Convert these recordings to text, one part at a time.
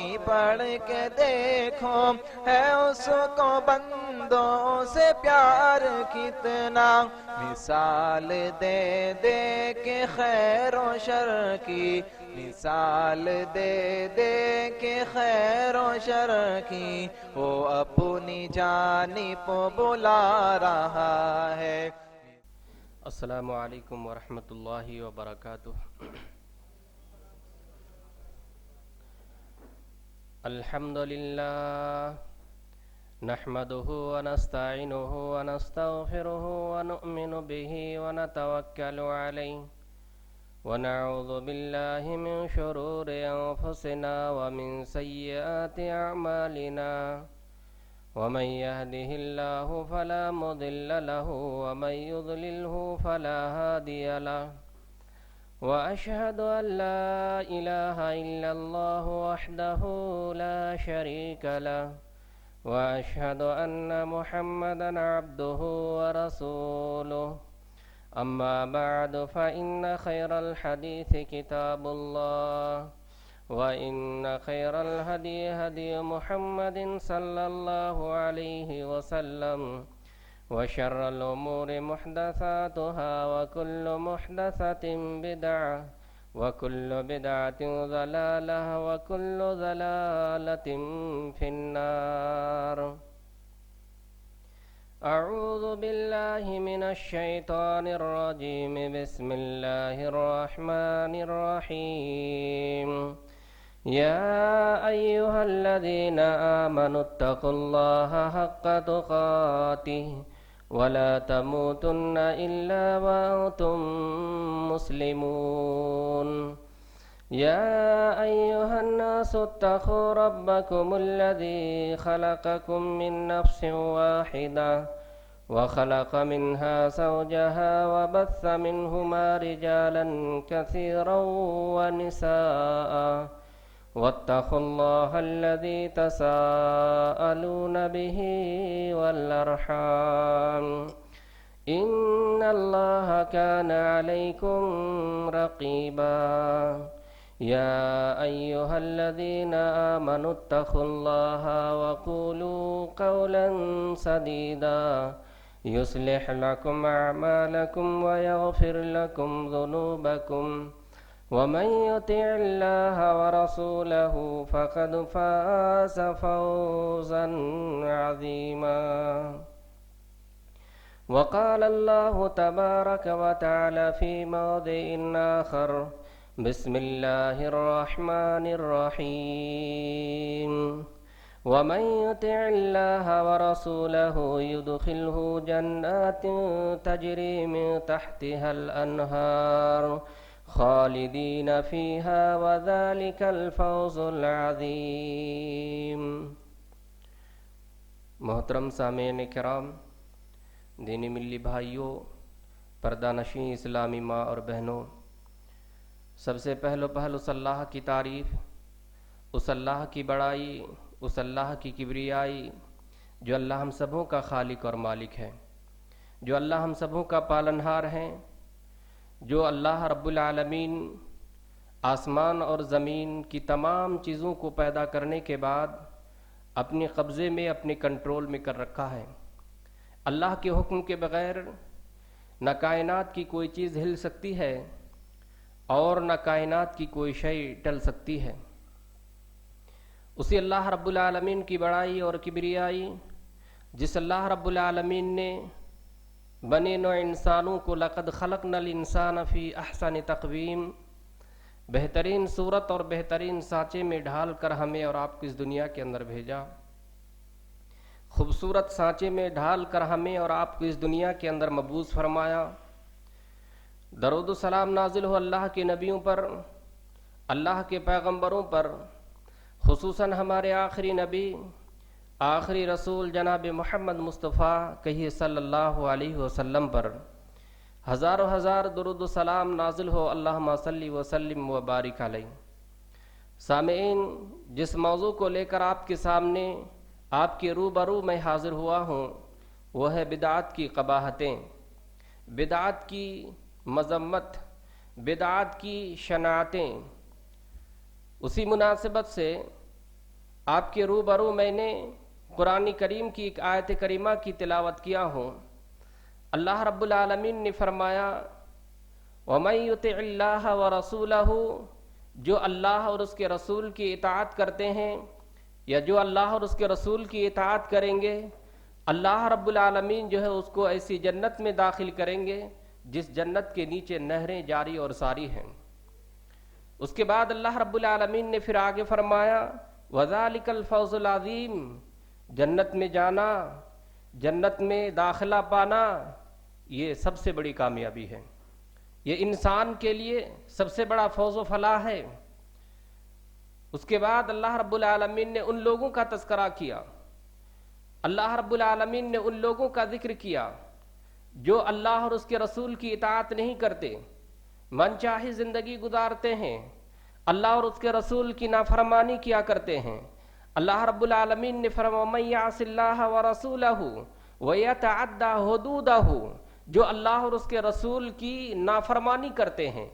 نہیں پڑھ کے دیکھو ہے اس کو بندوں سے پیار کتنا، مثال دے دے کے خیر و شر کی، مثال دے دے کے خیر و شر کی، وہ اپنی جانب بلا رہا ہے۔ السلام علیکم ورحمۃ اللہ وبرکاتہ۔ الحمد للہ نحمده ونستعینه ونستغفره ونؤمن به ونتوکل علیہ ونعوذ باللہ من شرور انفسنا ومن سیئات اعمالنا، ومن يهده الله فلا مضل له ومن يضلله فلا هادي له، وأشهد أن لا إله إلا الله وحده لا شريك له، وأشهد أن محمدا عبده ورسوله، أما بعد فإن خير الحديث كتاب الله، وإن خير الهدي هدي محمد صلى الله عليه وسلم، وشر الأمور محدثاتها وكل محدثة بدعة وكل بدعة ضلالة وكل ضلالة في النار۔ أعوذ بالله من الشيطان الرجيم، بسم الله الرحمن الرحيم۔ يا أيها الذين آمنوا اتقوا الله حق تقاته ولا تموتن إلا وأنتم مسلمون۔ يا أيها الناس اتقوا ربكم الذي خلقكم من نفس واحدة وخلق منها زوجها وبث منهما رجالا كثيرا ونساء، واتقوا الله الذي تساءلون به والأرحام، إن الله كان عليكم رقيبا۔ يا أيها الذين آمنوا اتقوا الله وقولوا قولا سديدا يصلح لكم أعمالكم ويغفر لكم ذنوبكم، ومن يطع الله ورسوله فقد فاز فوزا عظيما۔ وقال الله تبارك وتعالى في موضع آخر، بسم الله الرحمن الرحيم، ومن يطع الله ورسوله يدخله جنات تجري من تحتها الأنهار خالدین فیہا وذالک الفوز العظیم۔ محترم سامعین کرام، دینی ملی بھائیوں، پردہ نشین اسلامی ماں اور بہنوں، سب سے پہلو اس اللہ کی تعریف، اس اللہ کی بڑائی، اس اللہ کی کبریائی جو اللہ ہم سبوں کا خالق اور مالک ہے، جو اللہ ہم سبوں کا پالنہار ہیں، جو اللہ رب العالمین آسمان اور زمین کی تمام چیزوں کو پیدا کرنے کے بعد اپنے قبضے میں، اپنے کنٹرول میں کر رکھا ہے۔ اللہ کے حکم کے بغیر نہ کائنات کی کوئی چیز ہل سکتی ہے اور نہ کائنات کی کوئی شے ٹل سکتی ہے۔ اسی اللہ رب العالمین کی بڑائی اور کبریائی، جس اللہ رب العالمین نے بنے نوع انسانوں کو لقد خلقنا الانسان فی احسن تقویم، بہترین صورت اور بہترین سانچے میں ڈھال کر ہمیں اور آپ کو اس دنیا کے اندر بھیجا، خوبصورت سانچے میں ڈھال کر ہمیں اور آپ کو اس دنیا کے اندر مبعوث فرمایا۔ درود و سلام نازل ہو اللہ کے نبیوں پر، اللہ کے پیغمبروں پر، خصوصاً ہمارے آخری نبی، آخری رسول جناب محمد مصطفیٰ کہیے صلی اللہ علیہ وسلم پر ہزاروں ہزار درود و سلام نازل ہو، اللہم صلی وسلم وبارک علیہ۔ سامعین، جس موضوع کو لے کر آپ کے سامنے، آپ کے روبرو میں حاضر ہوا ہوں، وہ ہے بدعات کی قباحتیں، بدعات کی مذمت، بدعات کی شناعتیں۔ اسی مناسبت سے آپ کے روبرو میں نے قرآن کریم کی ایک آیت کریمہ کی تلاوت کیا ہوں۔ اللہ رب العالمین نے فرمایا وَمَن يُطِعِ اللَّهَ وَرَسُولَهُ، جو اللہ اور اس کے رسول کی اطاعت کرتے ہیں یا جو اللہ اور اس کے رسول کی اطاعت کریں گے، اللہ رب العالمین جو ہے اس کو ایسی جنت میں داخل کریں گے جس جنت کے نیچے نہریں جاری اور ساری ہیں۔ اس کے بعد اللہ رب العالمین نے پھر آگے فرمایا وَذَلِكَ الْفَوْزُ الْعَظِيمُ، جنت میں جانا، جنت میں داخلہ پانا، یہ سب سے بڑی کامیابی ہے، یہ انسان کے لیے سب سے بڑا فوز و فلاح ہے۔ اس کے بعد اللہ رب العالمین نے ان لوگوں کا تذکرہ کیا، اللہ رب العالمین نے ان لوگوں کا ذکر کیا جو اللہ اور اس کے رسول کی اطاعت نہیں کرتے، من چاہے زندگی گزارتے ہیں، اللہ اور اس کے رسول کی نافرمانی کیا کرتے ہیں۔ اللہ رب العالمین نے فرمایا من یعص اللہ ورسولہ ویتعدی حدودہ، جو اللہ اور اس کے رسول کی نافرمانی کرتے ہیں،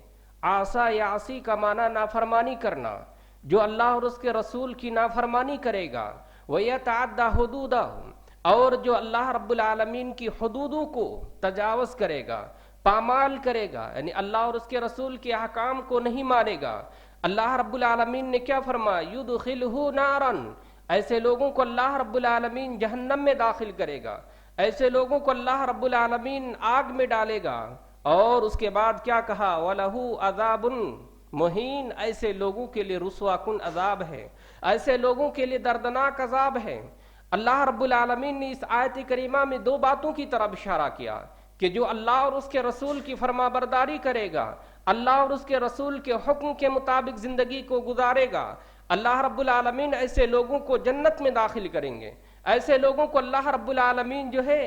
عاصی یعصی کا معنی نافرمانی کرنا، جو اللہ اور اس کے رسول کی نافرمانی کرے گا، ویتعدی حدودہ، اور جو اللہ رب العالمین کی حدودوں کو تجاوز کرے گا، پامال کرے گا، یعنی اللہ اور اس کے رسول کے احکام کو نہیں مانے گا، اللہ رب العالمین نے کیا فرمایا یدخلہ نارا، ایسے لوگوں کو اللہ رب العالمین جہنم میں داخل کرے گا، ایسے لوگوں کو اللہ رب العالمین آگ میں ڈالے گا، اور اس کے بعد کیا کہا وَلَهُ عَذَابٌ مہین، ایسے لوگوں کے لیے رسوا کن عذاب ہے، ایسے لوگوں کے لیے دردناک عذاب ہے۔ اللہ رب العالمین نے اس آیت کریمہ میں دو باتوں کی طرف اشارہ کیا کہ جو اللہ اور اس کے رسول کی فرما برداری کرے گا، اللہ اور اس کے رسول کے حکم کے مطابق زندگی کو گزارے گا، اللہ رب العالمین ایسے لوگوں کو جنت میں داخل کریں گے، ایسے لوگوں کو اللہ رب العالمین جو ہے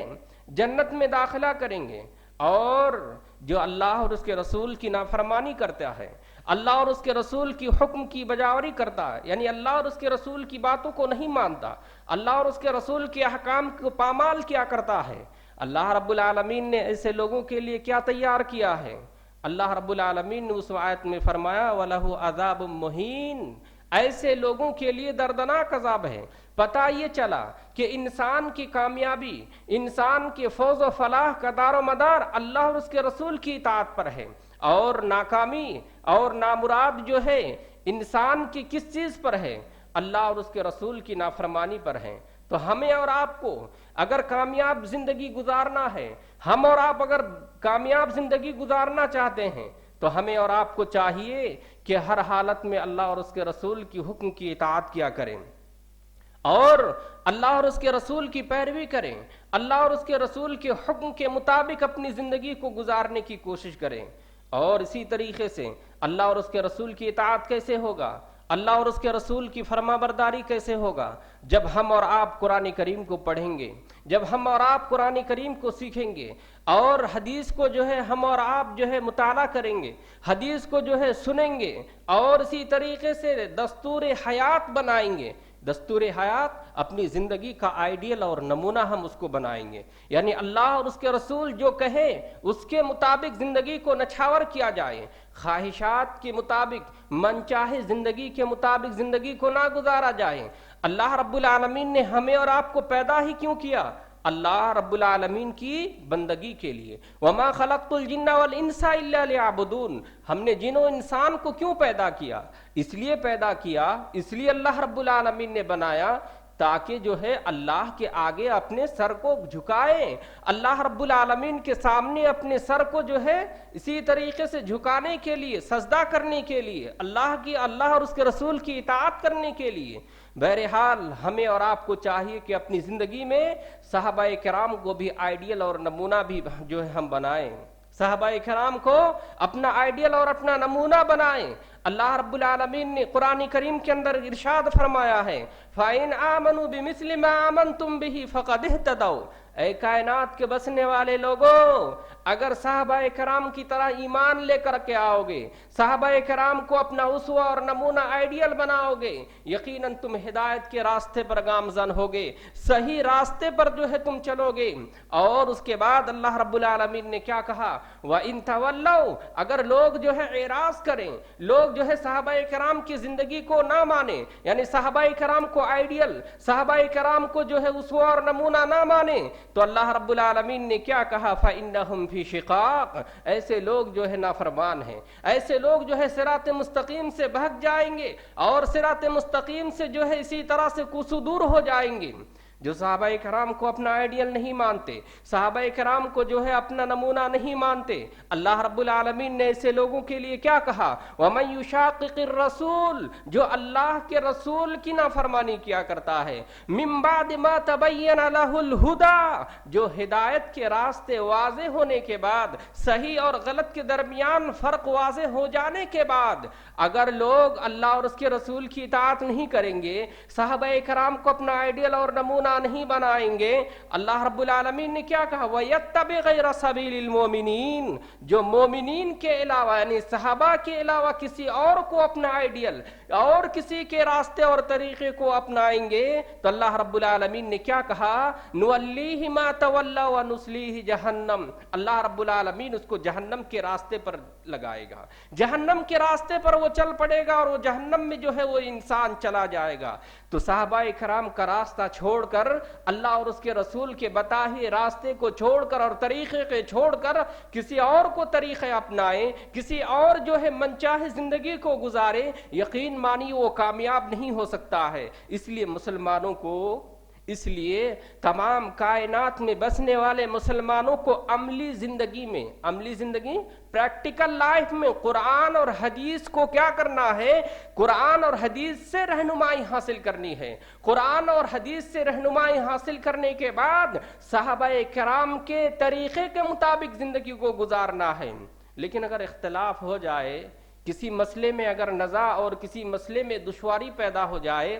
جنت میں داخلہ کریں گے۔ اور جو اللہ اور اس کے رسول کی نافرمانی کرتا ہے، اللہ اور اس کے رسول کی حکم کی بجاوری کرتا ہے، یعنی اللہ اور اس کے رسول کی باتوں کو نہیں مانتا، اللہ اور اس کے رسول کے احکام کو پامال کیا کرتا ہے، اللہ رب العالمین نے ایسے لوگوں کے لیے کیا تیار کیا ہے؟ اللہ رب العالمین نے اس آیت میں فرمایا وَلَهُ عَذَابٌ مُّهِينٌ، ایسے لوگوں کے لیے دردناک عذاب ہے۔ پتہ یہ چلا کہ انسان کی کامیابی، انسان کے فوز و فلاح کا دار و مدار اللہ اور اس کے رسول کی اطاعت پر ہے، اور ناکامی اور نامراد جو ہے انسان کی کس چیز پر ہے؟ اللہ اور اس کے رسول کی نافرمانی پر ہے۔ تو ہمیں اور آپ کو اگر کامیاب زندگی گزارنا ہے، ہم اور آپ اگر کامیاب زندگی گزارنا چاہتے ہیں، تو ہمیں اور آپ کو چاہیے کہ ہر حالت میں اللہ اور اس کے رسول کی حکم کی اطاعت کیا کریں، اور اللہ اور اس کے رسول کی پیروی کریں، اللہ اور اس کے رسول کے حکم کے مطابق اپنی زندگی کو گزارنے کی کوشش کریں۔ اور اسی طریقے سے اللہ اور اس کے رسول کی اطاعت کیسے ہوگا، اللہ اور اس کے رسول کی فرما برداری کیسے ہوگا؟ جب ہم اور آپ قرآن کریم کو پڑھیں گے، جب ہم اور آپ قرآن کریم کو سیکھیں گے، اور حدیث کو جو ہے ہم اور آپ جو ہے مطالعہ کریں گے، حدیث کو جو ہے سنیں گے، اور اسی طریقے سے دستور حیات بنائیں گے۔ دستور حیات اپنی زندگی کا آئیڈیل اور نمونہ ہم اس کو بنائیں گے، یعنی اللہ اور اس کے رسول جو کہیں اس کے مطابق زندگی کو نچھاور کیا جائے، خواہشات کے مطابق من چاہے زندگی کے مطابق زندگی کو نہ گزارا جائے۔ اللہ رب العالمین نے ہمیں اور آپ کو پیدا ہی کیوں کیا؟ اللہ رب العالمین کی بندگی کے لیے۔ وما خلقت الجن والانس الا ليعبدون، ہم نے جن و انسان کو کیوں پیدا کیا؟ اس لیے پیدا کیا، اس لیے اللہ رب العالمین نے بنایا تاکہ جو ہے اللہ کے آگے اپنے سر کو جھکائیں، اللہ رب العالمین کے سامنے اپنے سر کو جو ہے اسی طریقے سے جھکانے کے لیے، سجدہ کرنے کے لیے، اللہ اور اس کے رسول کی اطاعت کرنے کے لیے۔ بہرحال ہمیں اور آپ کو چاہیے کہ اپنی زندگی میں صحابہ کرام کو بھی آئیڈیل اور نمونہ بھی جو ہے ہم بنائیں، صحابہ کرام کو اپنا آئیڈیل اور اپنا نمونہ بنائیں۔ اللہ رب العالمین نے قرآن کریم کے اندر ارشاد فرمایا ہے فَإِنْ آمَنُوا بِمِثْلِ مَا آمَنْتُمْ بِهِ فَقَدْ اهْتَدَوْا، اے کائنات کے بسنے والے لوگوں، اگر صحابہ کرام کی طرح ایمان لے کر کے آؤ گے، صحابہ کرام کو اپنا اسوہ اور نمونہ آئیڈیل بناؤ گے، یقیناً تم ہدایت کے راستے پر گامزن ہوگے، صحیح راستے پر جو ہے تم چلو گے۔ اور اس کے بعد اللہ رب العالمین نے کیا کہا؟ وَإِن تَوَلَّوْا، اگر لوگ جو ہے اعراض کریں، لوگ جو ہے صحابہ کرام کی زندگی کو نہ مانیں، یعنی صحابہ کرام کو آئیڈیل، صحابہ کرام کو جو ہے اسوہ اور نمونہ نہ مانیں، تو اللہ رب العالمین نے کیا کہا؟ فَإِنَّهُمْ فِي شِقَاقٍ، ایسے لوگ جو ہے نافرمان ہیں، ایسے لوگ جو ہے صراط مستقیم سے بھگ جائیں گے اور صراط مستقیم سے جو ہے اسی طرح سے کوسوں دور ہو جائیں گے۔ جو صحابہ کرام کو اپنا آئیڈیل نہیں مانتے، صحابہ کرام کو جو ہے اپنا نمونہ نہیں مانتے، اللہ رب العالمین نے ایسے لوگوں کے لیے کیا کہا؟ وَمَن يُشَاقِقِ الرَّسُولِ، جو اللہ کے رسول کی نافرمانی کیا کرتا ہے، مِن بَعْدِ مَا تَبَيَّنَ لَهُ الْهُدَى، جو ہدایت کے راستے واضح ہونے کے بعد، صحیح اور غلط کے درمیان فرق واضح ہو جانے کے بعد اگر لوگ اللہ اور اس کے رسول کی اطاعت نہیں کریں گے، صحابہ کرام کو اپنا آئیڈیل اور نمونہ نہیں بنائیں گے، اللہ رب العالمین نے کیا کہا؟ وَيَتَّبِعْ غَيْرَ سَبِيلِ الْمُؤْمِنِينَ، جو مومنین کے علاوہ یعنی صحابہ کے علاوہ کسی اور کو اپنا آئیڈیل اور کسی کے راستے اور طریقے کو اپنائیں گے، تو اللہ رب العالمین نے کیا کہا؟ نُوَلِّيهِ مَا تَوَلَّى وَنُصْلِيهِ جَهَنَّمَ، اللہ رب العالمین اس کو جہنم کے راستے پر لگائے گا، جہنم کے راستے پر وہ چل پڑے گا اور وہ جہنم میں جو ہے وہ انسان چلا جائے گا۔ تو صحابہ کرام کا راستہ چھوڑ کر، اللہ اور اس کے رسول کے بتائے راستے کو چھوڑ کر اور طریقے کے چھوڑ کر کسی اور کو طریقے اپنائیں، کسی اور جو ہے منچاہے زندگی کو گزارے، یقین مانی وہ کامیاب نہیں ہو سکتا ہے۔ اس لیے مسلمانوں کو، اس لیے تمام کائنات میں بسنے والے مسلمانوں کو عملی زندگی میں، عملی زندگی پریکٹیکل لائف میں قرآن اور حدیث کو کیا کرنا ہے؟ قرآن اور حدیث سے رہنمائی حاصل کرنی ہے۔ قرآن اور حدیث سے رہنمائی حاصل کرنے کے بعد صحابہ کرام کے طریقے کے مطابق زندگی کو گزارنا ہے۔ لیکن اگر اختلاف ہو جائے، کسی مسئلے میں اگر نزاع اور کسی مسئلے میں دشواری پیدا ہو جائے،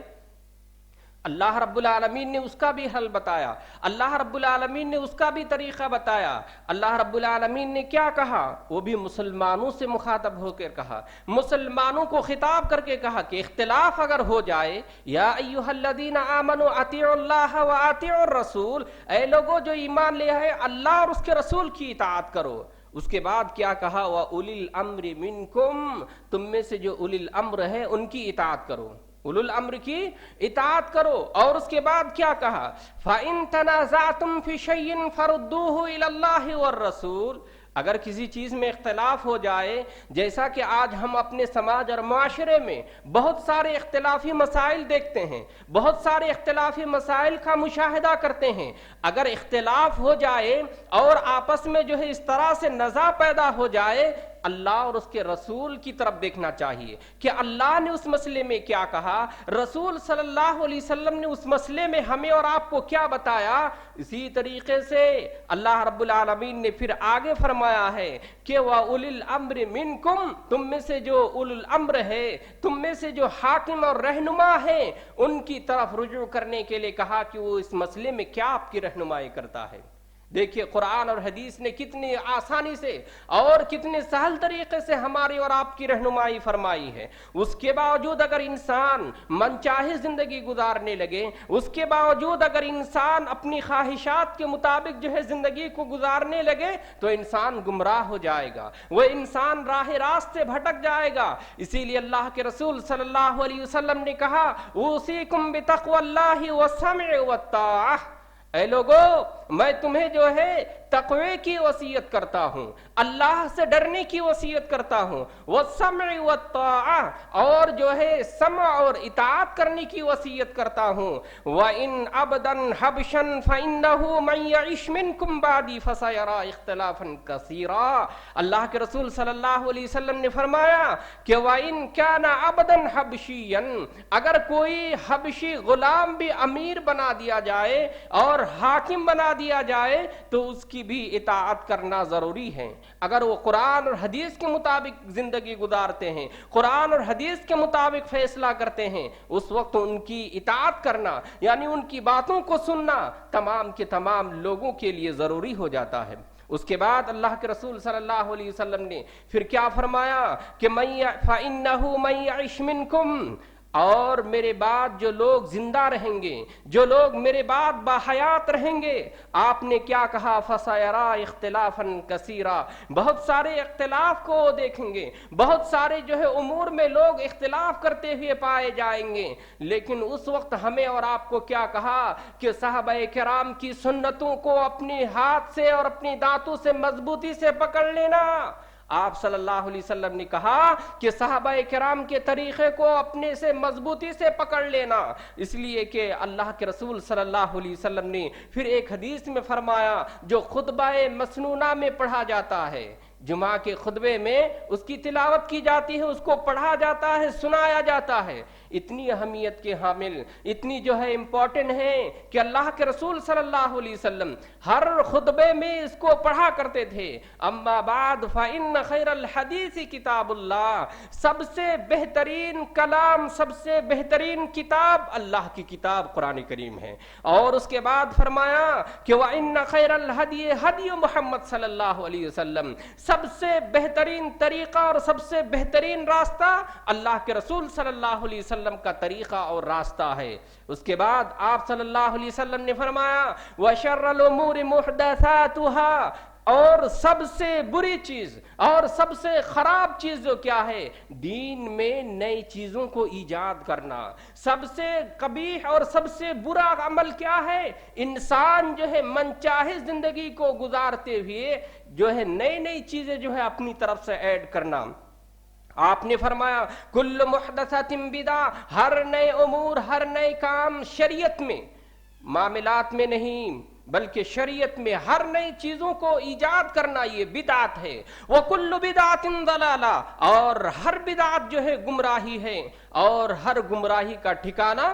اللہ رب العالمین نے اس کا بھی حل بتایا، اللہ رب العالمین نے اس کا بھی طریقہ بتایا۔ اللہ رب العالمین نے کیا کہا؟ وہ بھی مسلمانوں سے مخاطب ہو کر کہا، مسلمانوں کو خطاب کر کے کہا کہ اختلاف اگر ہو جائے، یا ایھا الذین آمنوا اطیعوا اللہ واطیعوا الرسول، اے لوگوں جو ایمان لے آئے، اللہ اور اس کے رسول کی اطاعت کرو۔ اس کے بعد کیا کہا؟ وَأُولِي الْأَمْرِ مِنْكُمْ، تم میں سے جو اولی الامر ہے ان کی اطاعت کرو، اولو الامر کی اطاعت کرو۔ اور اس کے بعد کیا کہا؟ فَإِن تَنَازَعْتُمْ فِي شَيْءٍ فَرُدُّوهُ إِلَى اللَّهِ وَالرَّسُولِ، اگر کسی چیز میں اختلاف ہو جائے، جیسا کہ آج ہم اپنے سماج اور معاشرے میں بہت سارے اختلافی مسائل دیکھتے ہیں، بہت سارے اختلافی مسائل کا مشاہدہ کرتے ہیں، اگر اختلاف ہو جائے اور آپس میں جو ہے اس طرح سے نزاع پیدا ہو جائے، اللہ اور اس کے رسول کی طرف دیکھنا چاہیے کہ اللہ نے اس مسئلے میں کیا کہا، رسول صلی اللہ علیہ وسلم نے اس مسئلے میں ہمیں اور آپ کو کیا بتایا۔ اسی طریقے سے اللہ رب العالمین نے پھر آگے فرمایا ہے کہ وَأُولِي الْأَمْرِ مِنْكُمْ، تم میں سے جو اولو الامر ہے، تم میں سے جو حاکم اور رہنما ہے، ان کی طرف رجوع کرنے کے لیے کہا کہ وہ اس مسئلے میں کیا آپ کی رہنمائی کرتا ہے۔ دیکھیے قرآن اور حدیث نے کتنی آسانی سے اور کتنے سہل طریقے سے ہماری اور آپ کی رہنمائی فرمائی ہے۔ اس کے باوجود اگر انسان من چاہے زندگی گزارنے لگے، اس کے باوجود اگر انسان اپنی خواہشات کے مطابق جو ہے زندگی کو گزارنے لگے، تو انسان گمراہ ہو جائے گا، وہ انسان راہ راست سے بھٹک جائے گا۔ اسی لیے اللہ کے رسول صلی اللہ علیہ وسلم نے کہا، اوصیکم بتقوی اللہ والسمع والطاعہ، اے لوگو میں تمہیں جو ہے تقوی کی وصیت کرتا ہوں، اللہ سے ڈرنے کی وصیت کرتا ہوں، والسمع والطاعہ، اور جو ہے سمع اور اطاعت کرنے کی وصیت کرتا ہوں۔ وَإِنْ أَبْدًا حَبْشًا فَإِنَّهُ مَنْ يَعِشْ مِنْكُمْ بَعْدِي فَسَيَرَى اخْتِلَافًا كَثِيرًا، اللہ کے رسول صلی اللہ علیہ وسلم نے فرمایا کہ وَإِنْ كَانَ عَبْدًا حَبْشِيًّا، اگر کوئی حبشی غلام بھی امیر بنا دیا جائے اور حاکم بنا دیا جائے تو اس کی بھی اطاعت کرنا ضروری ہے۔ اگر وہ قرآن اور حدیث کے مطابق زندگی گزارتے ہیں، قرآن اور حدیث کے مطابق فیصلہ کرتے ہیں، اس وقت ان کی اطاعت کرنا یعنی ان کی باتوں کو سننا تمام کے تمام لوگوں کے لیے ضروری ہو جاتا ہے۔ اس کے بعد اللہ کے رسول صلی اللہ علیہ وسلم نے پھر کیا فرمایا کہ فَإِنَّهُ مَن يَعِشْ مِنْكُمْ، اور میرے بعد جو لوگ زندہ رہیں گے، جو لوگ میرے بعد باحیات رہیں گے، آپ نے کیا کہا فَسَيَرَى اخْتِلَافًا كَثِيرًا، بہت سارے اختلاف کو دیکھیں گے، بہت سارے جو ہے امور میں لوگ اختلاف کرتے ہوئے پائے جائیں گے، لیکن اس وقت ہمیں اور آپ کو کیا کہا کہ صحابہ کرام کی سنتوں کو اپنے ہاتھ سے اور اپنی دانتوں سے مضبوطی سے پکڑ لینا۔ آپ صلی اللہ علیہ وسلم نے کہا کہ صحابہ کرام کے طریقے کو اپنے سے مضبوطی سے پکڑ لینا، اس لیے کہ اللہ کے رسول صلی اللہ علیہ وسلم نے پھر ایک حدیث میں فرمایا جو خطبہ مسنونہ میں پڑھا جاتا ہے، جمعہ کے خطبے میں اس کی تلاوت کی جاتی ہے، اس کو پڑھا جاتا ہے، سنایا جاتا ہے، اتنی اہمیت کے حامل، اتنی جو ہے امپورٹنٹ ہے کہ اللہ کے رسول صلی اللہ علیہ وسلم ہر خطبے میں اس کو پڑھا کرتے تھے۔ اما بعد فإن خیر الحدیث کتاب اللہ، سب سے بہترین کلام، سب سے بہترین کتاب اللہ کی کتاب قرآن کریم ہے۔ اور اس کے بعد فرمایا کہ وإن خیر الہدی ہدی محمد صلی اللہ علیہ وسلم، سب سے بہترین طریقہ اور سب سے بہترین راستہ اللہ کے رسول صلی اللہ علیہ وسلم کا طریقہ اور راستہ ہے۔ اس کے بعد آپ صلی اللہ علیہ وسلم نے فرمایا وَشَرَّ الْأُمُورِ مُحْدَثَاتُهَا، اور سب سے بری چیز اور سب سے خراب چیز جو کیا ہے، دین میں نئی چیزوں کو ایجاد کرنا۔ سب سے قبیح اور سب سے برا عمل کیا ہے، انسان جو ہے من چاہے زندگی کو گزارتے ہوئے جو ہے نئی نئی چیزیں جو ہے اپنی طرف سے ایڈ کرنا۔ آپ نے فرمایا کل محدثۃ بدعہ، ہر نئے امور، ہر نئے کام شریعت میں، معاملات میں نہیں بلکہ شریعت میں ہر نئی چیزوں کو ایجاد کرنا یہ بدعت ہے۔ وَكُلُّ بِدْعَةٍ ضَلَالَةٍ، اور ہر بدعت جو ہے گمراہی ہے، اور ہر گمراہی کا ٹھکانہ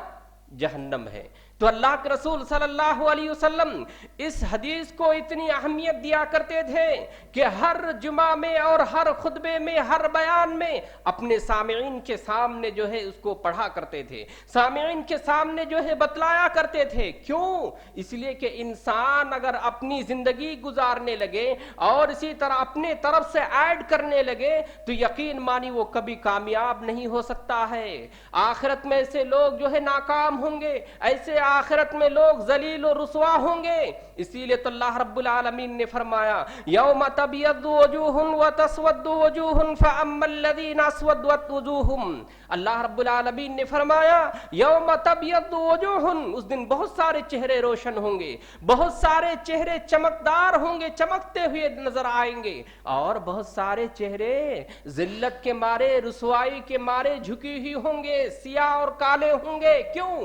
جہنم ہے۔ تو اللہ کے رسول صلی اللہ علیہ وسلم اس حدیث کو اتنی اہمیت دیا کرتے تھے کہ ہر جمعہ میں اور ہر خطبے میں، ہر بیان میں اپنے سامعین کے سامنے جو ہے اس کو پڑھا کرتے تھے، سامعین کے سامنے جو ہے بتلایا کرتے تھے۔ کیوں؟ اس لیے کہ انسان اگر اپنی زندگی گزارنے لگے اور اسی طرح اپنے طرف سے ایڈ کرنے لگے تو یقین مانی وہ کبھی کامیاب نہیں ہو سکتا ہے۔ آخرت میں ایسے لوگ جو ہے ناکام ہوں گے، ایسے آخرت میں لوگ ذلیل و رسوا ہوں گے۔ اسی لیے تو اللہ رب العالمین نے فرمایا یوم تبیض وجوہ وتسود وجوہ فاما الذین اسودت وجوہہم، اللہ رب العالمین نے فرمایا یوم تبیض وجوہ، اس دن بہت سارے چہرے روشن ہوں گے، بہت سارے چہرے چمکدار ہوں گے، چمکتے ہوئے نظر آئیں گے، اور بہت سارے چہرے ذلت کے مارے، رسوائی کے مارے جھکی ہوئی ہوں گے، سیاہ اور کالے ہوں گے۔ کیوں؟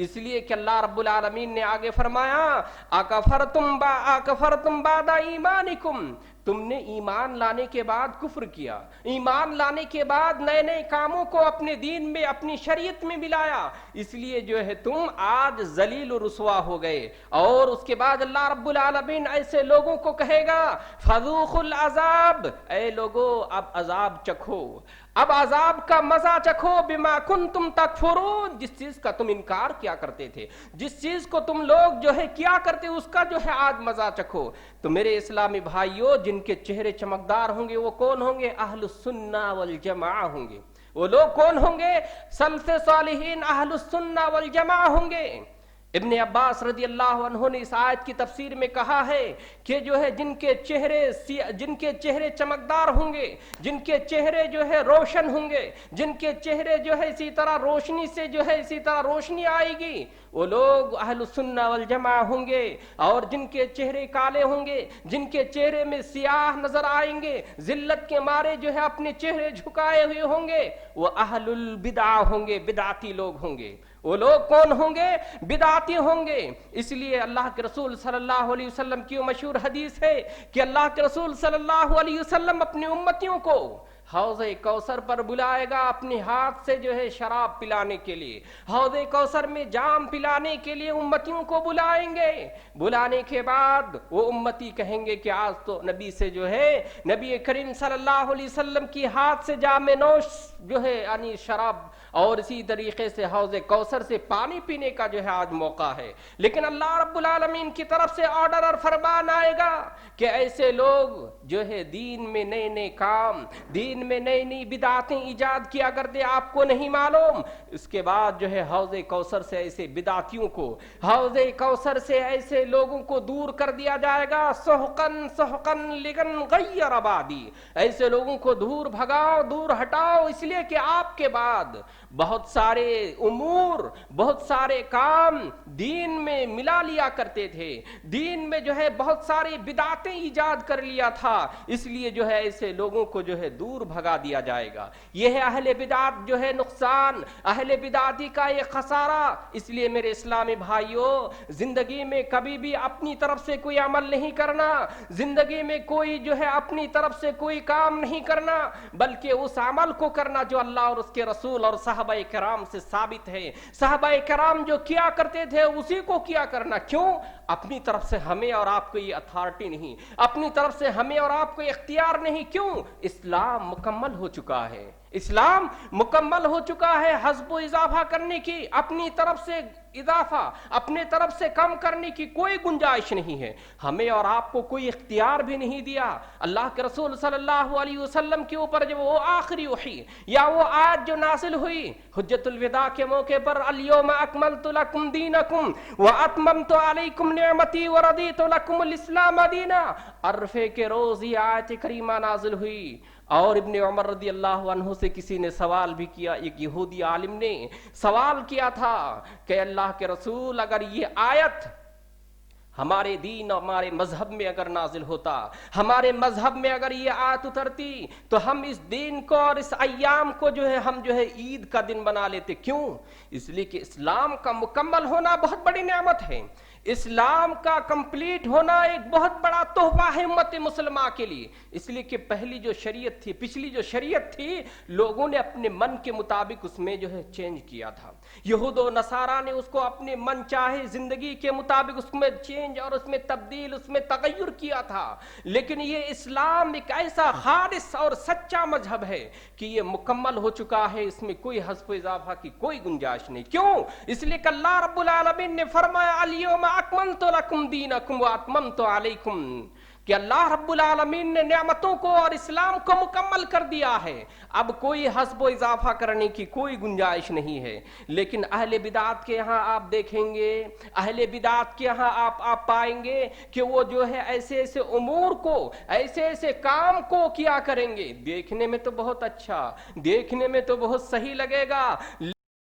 اس لیے کہ اللہ رب العالمین نے آگے فرمایا اکفرتم بعد ایمانکم، تم نے ایمان لانے کے بعد کفر کیا، ایمان لانے کے بعد نئے نئے کاموں کو اپنے دین میں، اپنی شریعت میں ملایا، اس لیے جو ہے تم آج ذلیل و رسوا ہو گئے۔ اور اس کے بعد اللہ رب العالمین ایسے لوگوں کو کہے گا فذوقوا العذاب، اے لوگو اب عذاب چکھو، اب عذاب کا مزہ چکھو، بما کنتم تکفرون، جس چیز کا تم انکار کیا کرتے تھے، جس چیز کو تم لوگ جو ہے کیا کرتے اس کا جو ہے آج مزہ چکھو۔ تو میرے اسلامی بھائیوں، جن کے چہرے چمکدار ہوں گے وہ کون ہوں گے؟ اہل السنہ والجماعہ ہوں گے۔ وہ لوگ کون ہوں گے؟ سلف صالحین اہل السنہ والجماعہ ہوں گے۔ ابن عباس رضی اللہ عنہ نے اس آیت کی تفسیر میں کہا ہے کہ جو ہے جن کے چہرے چمکدار ہوں گے، جن کے چہرے جو ہے روشن ہوں گے، جن کے چہرے جو ہے اسی طرح روشنی سے جو ہے اسی طرح روشنی آئے گی، وہ لوگ اہل السنہ والجماعہ ہوں گے۔ اور جن کے چہرے کالے ہوں گے، جن کے چہرے میں سیاہ نظر آئیں گے، ذلت کے مارے جو ہے اپنے چہرے جھکائے ہوئے ہوں گے، وہ اہل البدع ہوں گے، بدعتی لوگ ہوں گے۔ وہ لوگ کون ہوں گے؟ بدعتی ہوں گے۔ اس لیے اللہ کے رسول صلی اللہ علیہ وسلم کی مشہور حدیث ہے کہ اللہ کے رسول صلی اللہ علیہ وسلم اپنی امتیوں کو حوض کوثر پر بلائے گا اپنے ہاتھ سے جو ہے شراب پلانے کے لیے، حوض کوثر میں جام پلانے کے لیے امتیوں کو بلائیں گے۔ بلانے کے بعد وہ امتی کہیں گے کہ آج تو نبی سے جو ہے نبی کریم صلی اللہ علیہ وسلم کی ہاتھ سے جام نوش جو ہے یعنی شراب اور اسی طریقے سے حوض کوثر سے پانی پینے کا جو ہے آج موقع ہے۔ لیکن اللہ رب العالمین کی طرف سے آرڈر اور فرمان آئے گا کہ ایسے لوگ جو ہے دین میں نئے نئے کام، دین میں نئی نئی بدعتیں ایجاد کیا کرتے، آپ کو نہیں معلوم۔ اس کے بعد جو ہے حوض کوثر سے ایسے بدعتیوں کو، حوض کوثر سے ایسے لوگوں کو دور کر دیا جائے گا۔ سحقن سحقن لگن غیر آبادی، ایسے لوگوں کو دور بھگاؤ، دور ہٹاؤ، اس لیے کہ آپ کے بعد بہت سارے امور، بہت سارے کام دین میں ملا لیا کرتے تھے، دین میں جو ہے بہت ساری بدعتیں ایجاد کر لیا تھا، اس لیے جو ہے ایسے لوگوں کو جو ہے دور بھگا دیا جائے گا۔ یہ ہے اہل بدعت جو ہے نقصان، اہل بدعتی کا یہ خسارہ۔ اس لیے میرے اسلامی بھائیوں، زندگی میں کبھی بھی اپنی طرف سے کوئی عمل نہیں کرنا، زندگی میں کوئی جو ہے اپنی طرف سے کوئی کام نہیں کرنا، بلکہ اس عمل کو کرنا جو اللہ اور اس کے رسول اور صحابہ کرام سے ثابت ہے۔ صحابہ کرام جو کیا کرتے تھے اسی کو کیا کرنا۔ کیوں؟ اپنی طرف سے ہمیں اور آپ کو یہ اتھارٹی نہیں، اپنی طرف سے ہمیں اور آپ کو اختیار نہیں۔ کیوں؟ اسلام مکمل ہو چکا ہے، اسلام مکمل ہو چکا ہے۔ حذف و اضافہ کرنے کی، اپنی طرف سے اضافہ، اپنے طرف سے کم کرنے کی کوئی گنجائش نہیں ہے۔ ہمیں اور آپ کو کوئی اختیار بھی نہیں دیا۔ اللہ کے رسول صلی اللہ علیہ وسلم کے اوپر جب وہ آخری وحی یا وہ آیت جو نازل ہوئی حجت الوداع کے موقع پر، الیوم اکملت لکم دینکم واتممت علیکم نعمتی ورضیت لکم الاسلام دینا، عرفے کے روز یہ آیت کریمہ نازل ہوئی۔ اور ابن عمر رضی اللہ عنہ سے کسی نے سوال بھی کیا، ایک یہودی عالم نے سوال کیا تھا کہ اللہ کے رسول اگر یہ آیت ہمارے دین اور ہمارے مذہب میں اگر نازل ہوتا، ہمارے مذہب میں اگر یہ آیت اترتی تو ہم اس دین کو اور اس ایام کو جو ہے ہم جو ہے عید کا دن بنا لیتے۔ کیوں؟ اس لیے کہ اسلام کا مکمل ہونا بہت بڑی نعمت ہے، اسلام کا کمپلیٹ ہونا ایک بہت بڑا تحفہ ہے امت مسلمہ کے لیے۔ اس لیے کہ پہلی جو شریعت تھی، پچھلی جو شریعت تھی، لوگوں نے اپنے من کے مطابق اس میں جو ہے چینج کیا تھا۔ یہود و نصارہ نے اس کو اپنے من چاہے زندگی کے مطابق اس میں چینج اور اس میں تبدیل، اس میں تغیر کیا تھا۔ لیکن یہ اسلام ایک ایسا خالص اور سچا مذہب ہے کہ یہ مکمل ہو چکا ہے، اس میں کوئی حذف و اضافہ کی کوئی گنجائش نہیں۔ کیوں؟ اس لیے کہ اللہ رب العالمین نے فرمایا الیوم اکملت لکم دینکم واتممت علیکم، کہ اللہ رب العالمین نے نعمتوں کو اور اسلام کو مکمل کر دیا ہے، اب کوئی حذف و اضافہ کرنے کی کوئی گنجائش نہیں ہے۔ لیکن اہل بدعت کے یہاں آپ دیکھیں گے، اہل بدعت کے یہاں آپ پائیں گے کہ وہ جو ہے ایسے ایسے امور کو، ایسے ایسے کام کو کیا کریں گے، دیکھنے میں تو بہت اچھا، دیکھنے میں تو بہت صحیح لگے گا،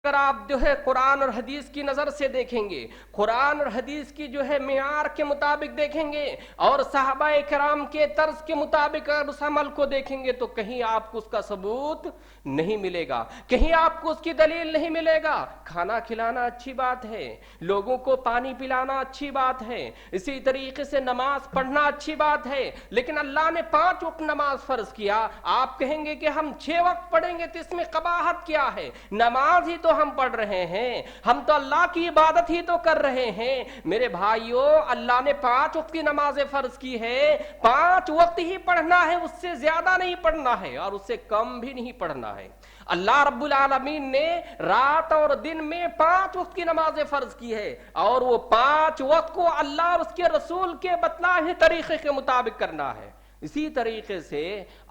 اگر آپ جو ہے قرآن اور حدیث کی نظر سے دیکھیں گے، قرآن اور حدیث کی جو ہے معیار کے مطابق دیکھیں گے اور صحابہ کرام کے طرز کے مطابق اگر اس عمل کو دیکھیں گے تو کہیں آپ کو اس کا ثبوت نہیں ملے گا، کہیں آپ کو اس کی دلیل نہیں ملے گا۔ کھانا کھلانا اچھی بات ہے، لوگوں کو پانی پلانا اچھی بات ہے، اسی طریقے سے نماز پڑھنا اچھی بات ہے، لیکن اللہ نے 5 وقت نماز فرض کیا، آپ کہیں گے کہ ہم 6 وقت پڑھیں گے تو اس میں قباحت کیا ہے؟ نماز ہی تو ہم پڑھ رہے ہیں، ہم تو اللہ کی عبادت ہی تو کر رہے ہیں۔ میرے بھائیوں، اللہ نے 5 وقت کی نمازیں فرض کی ہے، 5 وقت ہی پڑھنا ہے، اس سے زیادہ نہیں پڑھنا ہے اور اس سے کم بھی نہیں پڑھنا ہے۔ اللہ رب العالمین نے رات اور دن میں 5 وقت کی نمازیں فرض کی ہے اور وہ 5 وقت کو اللہ اور اس کے رسول کے بتلائے ہوئے طریقے کے مطابق کرنا ہے۔ اسی طریقے سے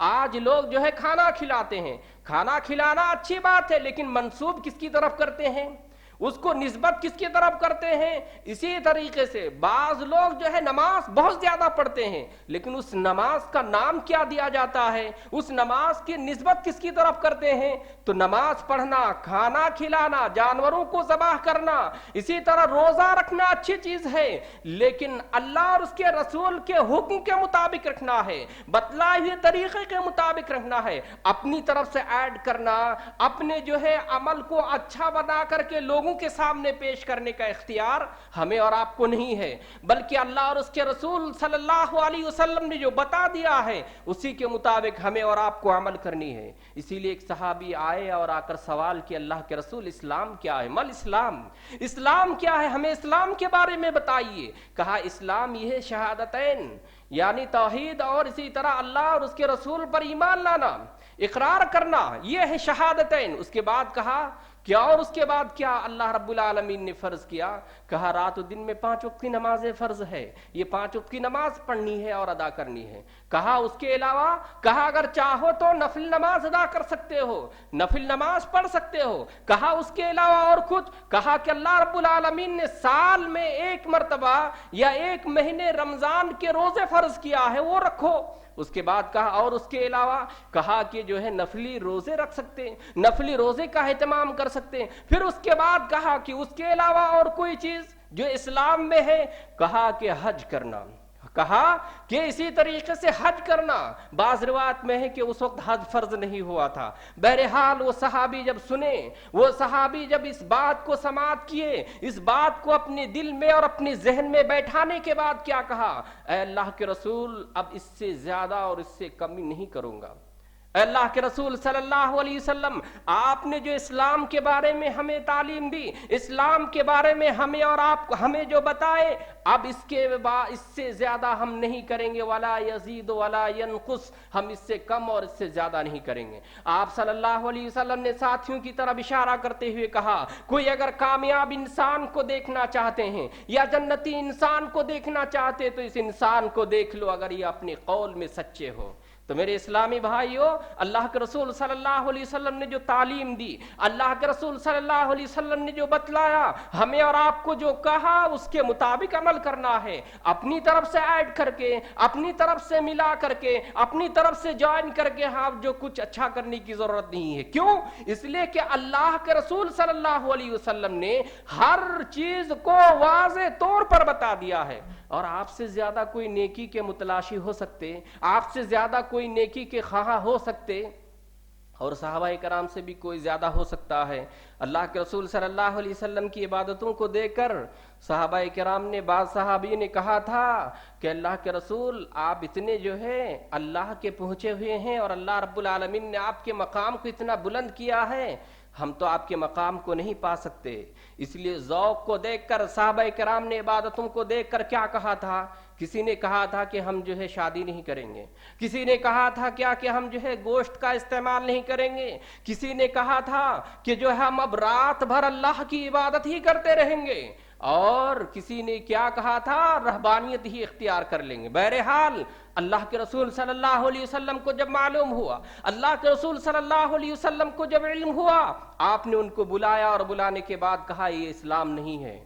آج لوگ جو ہے کھانا کھلاتے ہیں، کھانا کھلانا اچھی بات ہے، لیکن منسوب کس کی طرف کرتے ہیں؟ اس کو نسبت کس کی طرف کرتے ہیں؟ اسی طریقے سے بعض لوگ جو ہے نماز بہت زیادہ پڑھتے ہیں، لیکن اس نماز کا نام کیا دیا جاتا ہے؟ اس نماز کی نسبت کس کی طرف کرتے ہیں؟ تو نماز پڑھنا، کھانا کھلانا، جانوروں کو ذبح کرنا، اسی طرح روزہ رکھنا اچھی چیز ہے، لیکن اللہ اور اس کے رسول کے حکم کے مطابق رکھنا ہے، بتلائے ہوئے طریقے کے مطابق رکھنا ہے۔ اپنی طرف سے ایڈ کرنا، اپنے جو ہے عمل کو اچھا بنا کر کے لوگوں لوگوں کے سامنے پیش کرنے کا اختیار ہمیں اور آپ کو نہیں ہے، بلکہ اللہ اور اس کے رسول صلی اللہ علیہ وسلم نے جو بتا دیا ہے اسی کے مطابق ہمیں اور آپ کو عمل کرنی ہے۔ اسی لیے ایک صحابی آئے اور آ کر سوال کیا، اللہ کے رسول اسلام کیا ہے؟ مل اسلام، اسلام کیا ہے؟ ہمیں اسلام کے بارے میں بتائیے۔ کہا اسلام یہ ہے شہادتین، یعنی توحید اور اسی طرح اللہ اور اس کے رسول پر ایمان لانا، اقرار کرنا، یہ ہے شہادتین۔ اس کے بعد کہا کیا؟ اور اس کے بعد کیا اللہ رب العالمین نے فرض کیا؟ کہا رات و دن میں 5 وقت کی نمازیں فرض ہے، یہ 5 وقت کی نماز پڑھنی ہے اور ادا کرنی ہے۔ کہا اس کے علاوہ، کہا اگر چاہو تو نفل نماز ادا کر سکتے ہو، نفل نماز پڑھ سکتے ہو۔ کہا اس کے علاوہ اور کچھ؟ کہا کہ اللہ رب العالمین نے سال میں 1 مرتبہ یا 1 مہینے رمضان کے روزے فرض کیا ہے، وہ رکھو۔ اس کے بعد کہا اور اس کے علاوہ؟ کہا کہ جو ہے نفلی روزے رکھ سکتے ہیں، نفلی روزے کا اہتمام کر سکتے ہیں۔ پھر اس کے بعد کہا کہ اس کے علاوہ اور کوئی چیز جو اسلام میں ہے؟ کہا کہ حج کرنا، کہا کہ اسی طریقے سے حج کرنا۔ بعض روایت میں ہے کہ اس وقت حج فرض نہیں ہوا تھا۔ بہرحال وہ صحابی جب سنے، وہ صحابی جب اس بات کو سماعت کیے، اس بات کو اپنے دل میں اور اپنے ذہن میں بیٹھانے کے بعد کیا کہا؟ اے اللہ کے رسول، اب اس سے زیادہ اور اس سے کمی نہیں کروں گا۔ اے اللہ کے رسول صلی اللہ علیہ وسلم، آپ نے جو اسلام کے بارے میں ہمیں تعلیم دی، اسلام کے بارے میں ہمیں اور آپ کو ہمیں جو بتائے، اب اس سے زیادہ ہم نہیں کریں گے، ولا یزید ولا ینقص، ہم اس سے کم اور اس سے زیادہ نہیں کریں گے۔ آپ صلی اللہ علیہ وسلم نے ساتھیوں کی طرف اشارہ کرتے ہوئے کہا، کوئی اگر کامیاب انسان کو دیکھنا چاہتے ہیں یا جنتی انسان کو دیکھنا چاہتے تو اس انسان کو دیکھ لو اگر یہ اپنے قول میں سچے ہو۔ تو میرے اسلامی بھائیوں، اللہ کے رسول صلی اللہ علیہ وسلم نے جو تعلیم دی، اللہ کے رسول صلی اللہ علیہ وسلم نے جو بتلایا، ہمیں اور آپ کو جو کہا اس کے مطابق عمل کرنا ہے۔ اپنی طرف سے ایڈ کر کے، اپنی طرف سے ملا کر کے، اپنی طرف سے جوائن کر کے ہاں جو کچھ اچھا کرنے کی ضرورت نہیں ہے۔ کیوں؟ اس لیے کہ اللہ کے رسول صلی اللہ علیہ وسلم نے ہر چیز کو واضح طور پر بتا دیا ہے، اور آپ سے زیادہ کوئی نیکی کے متلاشی ہو سکتے، آپ سے زیادہ کوئی نیکی کے خواہاں ہو سکتے، اور صحابہ کرام سے بھی کوئی زیادہ ہو سکتا ہے۔ اللہ کے رسول صلی اللہ علیہ وسلم کی عبادتوں کو دیکھ کر صحابہ کرام نے، بعض صحابی نے کہا تھا کہ اللہ کے رسول آپ اتنے جو ہے اللہ کے پہنچے ہوئے ہیں، اور اللہ رب العالمین نے آپ کے مقام کو اتنا بلند کیا ہے، ہم تو آپ کے مقام کو نہیں پا سکتے۔ اس لیے ذوق کو دیکھ کر صحابہ کرام نے عبادتوں کو دیکھ کر کیا کہا تھا؟ کسی نے کہا تھا کہ ہم جو ہے شادی نہیں کریں گے، کسی نے کہا تھا کیا کہ ہم جو ہے گوشت کا استعمال نہیں کریں گے، کسی نے کہا تھا کہ جو ہے ہم اب رات بھر اللہ کی عبادت ہی کرتے رہیں گے، اور کسی نے کیا کہا تھا؟ رہبانیت ہی اختیار کر لیں گے۔ بہرحال اللہ کے رسول صلی اللہ علیہ وسلم کو جب معلوم ہوا، اللہ کے رسول صلی اللہ علیہ وسلم کو جب علم ہوا، آپ نے ان کو بلایا، اور بلانے کے بعد کہا یہ اسلام نہیں ہے۔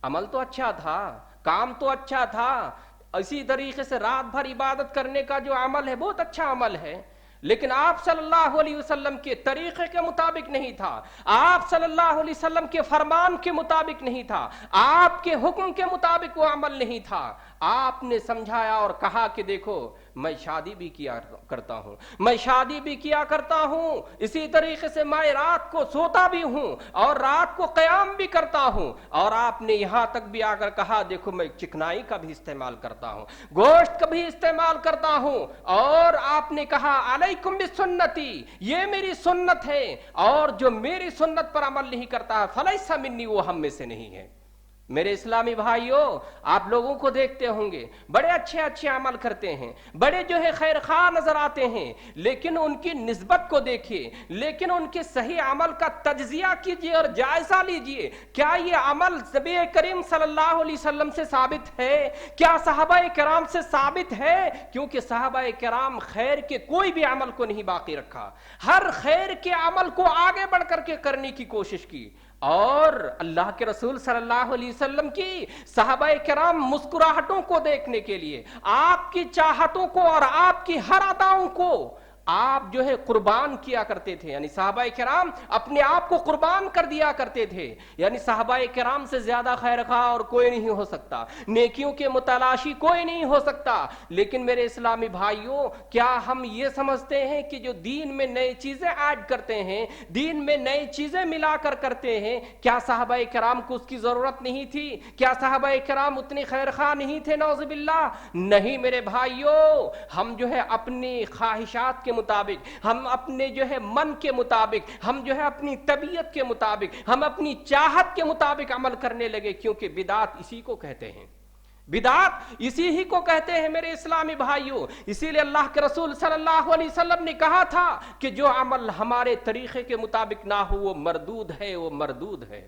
عمل تو اچھا تھا، کام تو اچھا تھا، اسی طریقے سے رات بھر عبادت کرنے کا جو عمل ہے بہت اچھا عمل ہے، لیکن آپ صلی اللہ علیہ وسلم کے طریقے کے مطابق نہیں تھا، آپ صلی اللہ علیہ وسلم کے فرمان کے مطابق نہیں تھا، آپ کے حکم کے مطابق وہ عمل نہیں تھا۔ آپ نے سمجھایا اور کہا کہ دیکھو میں شادی بھی کیا کرتا ہوں، میں شادی بھی کیا کرتا ہوں، اسی طریقے سے میں رات کو سوتا بھی ہوں اور رات کو قیام بھی کرتا ہوں، اور آپ نے یہاں تک بھی آ کر کہا دیکھو میں چکنائی کا بھی استعمال کرتا ہوں، گوشت کا بھی استعمال کرتا ہوں، اور آپ نے کہا علیکم بسنتی، یہ میری سنت ہے، اور جو میری سنت پر عمل نہیں کرتا فلیس منی، وہ ہم میں سے نہیں ہے۔ میرے اسلامی بھائیوں، آپ لوگوں کو دیکھتے ہوں گے بڑے اچھے اچھے عمل کرتے ہیں، بڑے جو ہے خیر خواہ نظر آتے ہیں، لیکن ان کی نسبت کو دیکھیے، لیکن ان کے صحیح عمل کا تجزیہ کیجئے اور جائزہ لیجئے۔ کیا یہ عمل نبی کریم صلی اللہ علیہ وسلم سے ثابت ہے؟ کیا صحابہ کرام سے ثابت ہے؟ کیونکہ صحابہ کرام خیر کے کوئی بھی عمل کو نہیں باقی رکھا، ہر خیر کے عمل کو آگے بڑھ کر کے کرنے کی کوشش کی، اور اللہ کے رسول صلی اللہ علیہ وسلم کی صحابہ کرام مسکراہٹوں کو دیکھنے کے لیے، آپ کی چاہتوں کو اور آپ کی ہر اداؤں کو آپ جو ہے قربان کیا کرتے تھے، یعنی صحابہ کرام اپنے آپ کو قربان کر دیا کرتے تھے، یعنی صحابہ کرام سے زیادہ خیر خواہ اور کوئی نہیں ہو سکتا، نیکیوں کے متلاشی کوئی نہیں ہو سکتا۔ لیکن میرے اسلامی بھائیوں، کیا ہم یہ سمجھتے ہیں کہ جو دین میں نئی چیزیں ایڈ کرتے ہیں، دین میں نئی چیزیں ملا کر کرتے ہیں، کیا صحابہ کرام کو اس کی ضرورت نہیں تھی؟ کیا صحابہ کرام اتنے خیر خواہ نہیں تھے؟ نعوذ باللہ، نہیں میرے بھائیوں، ہم جو ہے اپنی خواہشات کے مطابق، ہم اپنے جو ہے من کے مطابق، ہم جو ہے اپنی طبیعت کے مطابق، ہم اپنی چاہت کے مطابق عمل کرنے لگے، کیونکہ بدعت اسی کو کہتے ہیں، بدعت اسی ہی کو کہتے ہیں میرے اسلامی بھائیوں۔ اسی لیے اللہ کے رسول صلی اللہ علیہ وسلم نے کہا تھا کہ جو عمل ہمارے طریقے کے مطابق نہ ہو وہ مردود ہے، وہ مردود ہے۔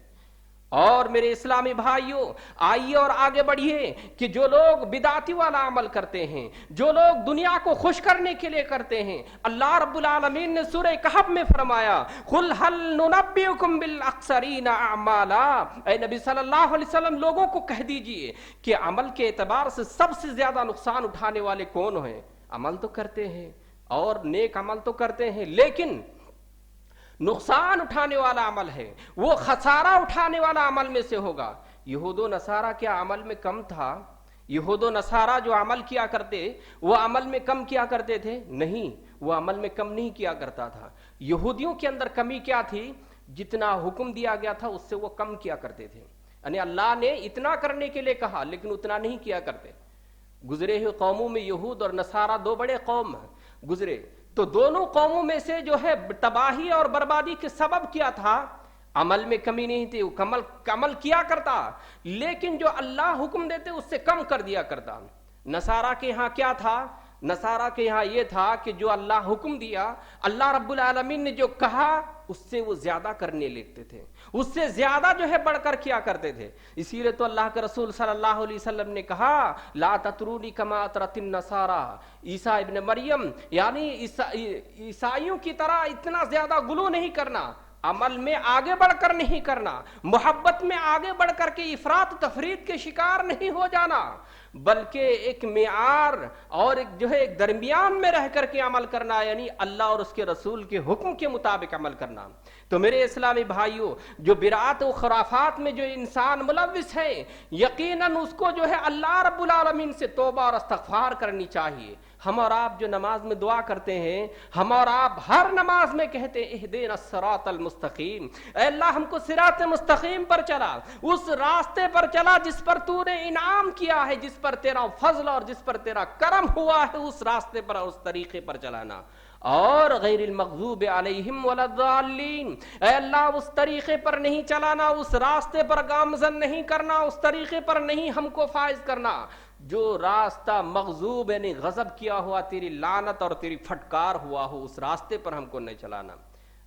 اور میرے اسلامی بھائیوں، آئیے اور آگے بڑھیے کہ جو لوگ بدعتی والا عمل کرتے ہیں، جو لوگ دنیا کو خوش کرنے کے لیے کرتے ہیں، اللہ رب العالمین نے سورہ کہف میں فرمایا قُلْ هَلْ نُنَبِّئُكُمْ بِالْأَخْسَرِينَ أَعْمَالًا، اے نبی صلی اللہ علیہ وسلم لوگوں کو کہہ دیجئے کہ عمل کے اعتبار سے سب سے زیادہ نقصان اٹھانے والے کون ہیں؟ عمل تو کرتے ہیں اور نیک عمل تو کرتے ہیں، لیکن نقصان اٹھانے والا عمل ہے، وہ خسارہ اٹھانے والا عمل میں سے ہوگا۔ یہود و نصارہ کیا عمل میں کم تھا؟ یہود و نصارہ جو عمل کیا کرتے وہ عمل میں کم کیا کرتے تھے؟ نہیں، وہ عمل میں کم نہیں کیا کرتا تھا۔ یہودیوں کے اندر کمی کیا تھی؟ جتنا حکم دیا گیا تھا اس سے وہ کم کیا کرتے تھے، یعنی اللہ نے اتنا کرنے کے لیے کہا لیکن اتنا نہیں کیا کرتے۔ گزرے ہوئے قوموں میں یہود اور نصارہ دو بڑے قوم گزرے، تو دونوں قوموں میں سے جو ہے تباہی اور بربادی کے سبب کیا تھا؟ عمل میں کمی نہیں تھی، وہ عمل کیا کرتا لیکن جو اللہ حکم دیتے اس سے کم کر دیا کرتا۔ نصارہ کے ہاں کیا تھا؟ نصارہ کے یہاں یہ تھا کہ جو اللہ حکم دیا، اللہ رب العالمین نے جو کہا اس سے وہ زیادہ کرنے لگتے تھے، اس سے زیادہ جو ہے بڑھ کر کیا کرتے تھے۔ اسی لیے تو اللہ کے رسول صلی اللہ علیہ وسلم نے کہا لا تطرونی کما اطرت النصارى، عیسیٰ ابن مریم یعنی عیسائیوں کی طرح اتنا زیادہ غلو نہیں کرنا، عمل میں آگے بڑھ کر نہیں کرنا، محبت میں آگے بڑھ کر کے افراط تفریط کے شکار نہیں ہو جانا، بلکہ ایک معیار اور ایک جو ہے ایک درمیان میں رہ کر کے عمل کرنا، یعنی اللہ اور اس کے رسول کے حکم کے مطابق عمل کرنا۔ تو میرے اسلامی بھائیوں، جو بدعات و خرافات میں جو انسان ملوث ہے، یقیناً اس کو جو ہے اللہ رب العالمین سے توبہ اور استغفار کرنی چاہیے۔ ہم اور آپ جو نماز میں دعا کرتے ہیں، ہم اور آپ ہر نماز میں کہتے ہیں اہدنا الصراط المستقیم، اے اللہ ہم کو صراط مستقیم پر چلا، اس راستے پر چلا جس پر تو نے انعام کیا ہے، جس پر تیرا فضل اور جس پر تیرا کرم ہوا ہے، اس راستے پر اور اس طریقے پر چلانا، اور غیر المغضوب علیہم ولا الضالین، اے اللہ اس طریقے پر نہیں چلانا، اس راستے پر گامزن نہیں کرنا، اس طریقے پر نہیں ہم کو فائز کرنا جو راستہ مغضوب یعنی غضب کیا ہوا، تیری لعنت اور تیری پھٹکار ہوا ہو، اس راستے پر ہم کو نہیں چلانا۔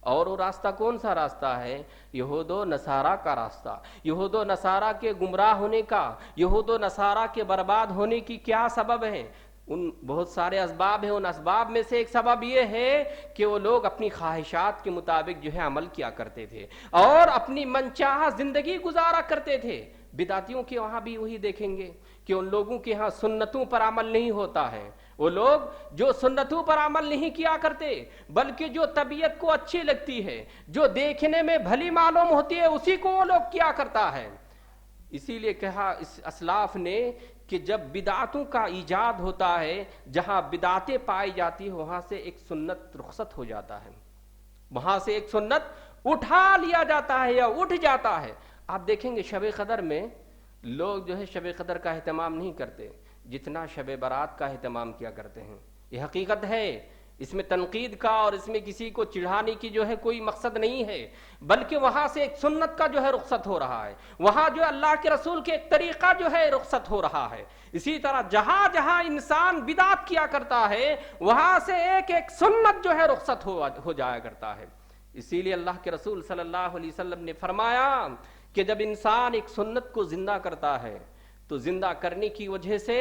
اور وہ راستہ کون سا راستہ ہے؟ یہود و نصارہ کا راستہ، یہود و نصارہ کے گمراہ ہونے کا، یہود و نصارہ کے برباد ہونے کی کیا سبب ہے؟ ان بہت سارے اسباب ہیں، ان اسباب میں سے ایک سبب یہ ہے کہ وہ لوگ اپنی خواہشات کے مطابق جو ہے عمل کیا کرتے تھے اور اپنی منچاہا زندگی گزارا کرتے تھے۔ بدعتیوں کے وہاں بھی وہی دیکھیں گے کہ ان لوگوں کے ہاں سنتوں پر عمل نہیں ہوتا ہے، وہ لوگ جو سنتوں پر عمل نہیں کیا کرتے بلکہ جو طبیعت کو اچھی لگتی ہے، جو دیکھنے میں بھلی معلوم ہوتی ہے، اسی کو وہ لوگ کیا کرتا ہے۔ اسی لیے کہا اس اسلاف نے کہ جب بدعتوں کا ایجاد ہوتا ہے، جہاں بدعتیں پائی جاتی ہیں وہاں سے ایک سنت رخصت ہو جاتا ہے، وہاں سے ایک سنت اٹھا لیا جاتا ہے یا اٹھ جاتا ہے۔ آپ دیکھیں گے شب قدر میں لوگ جو ہے شب قدر کا اہتمام نہیں کرتے جتنا شب برات کا اہتمام کیا کرتے ہیں، یہ حقیقت ہے، اس میں تنقید کا اور اس میں کسی کو چڑھانے کی جو ہے کوئی مقصد نہیں ہے، بلکہ وہاں سے ایک سنت کا جو ہے رخصت ہو رہا ہے، وہاں جو اللہ کے رسول کے ایک طریقہ جو ہے رخصت ہو رہا ہے۔ اسی طرح جہاں جہاں انسان بدعت کیا کرتا ہے وہاں سے ایک ایک سنت جو ہے رخصت ہو جایا کرتا ہے۔ اسی لیے اللہ کے رسول صلی اللہ علیہ وسلم نے فرمایا کہ جب انسان ایک سنت کو زندہ کرتا ہے تو زندہ کرنے کی وجہ سے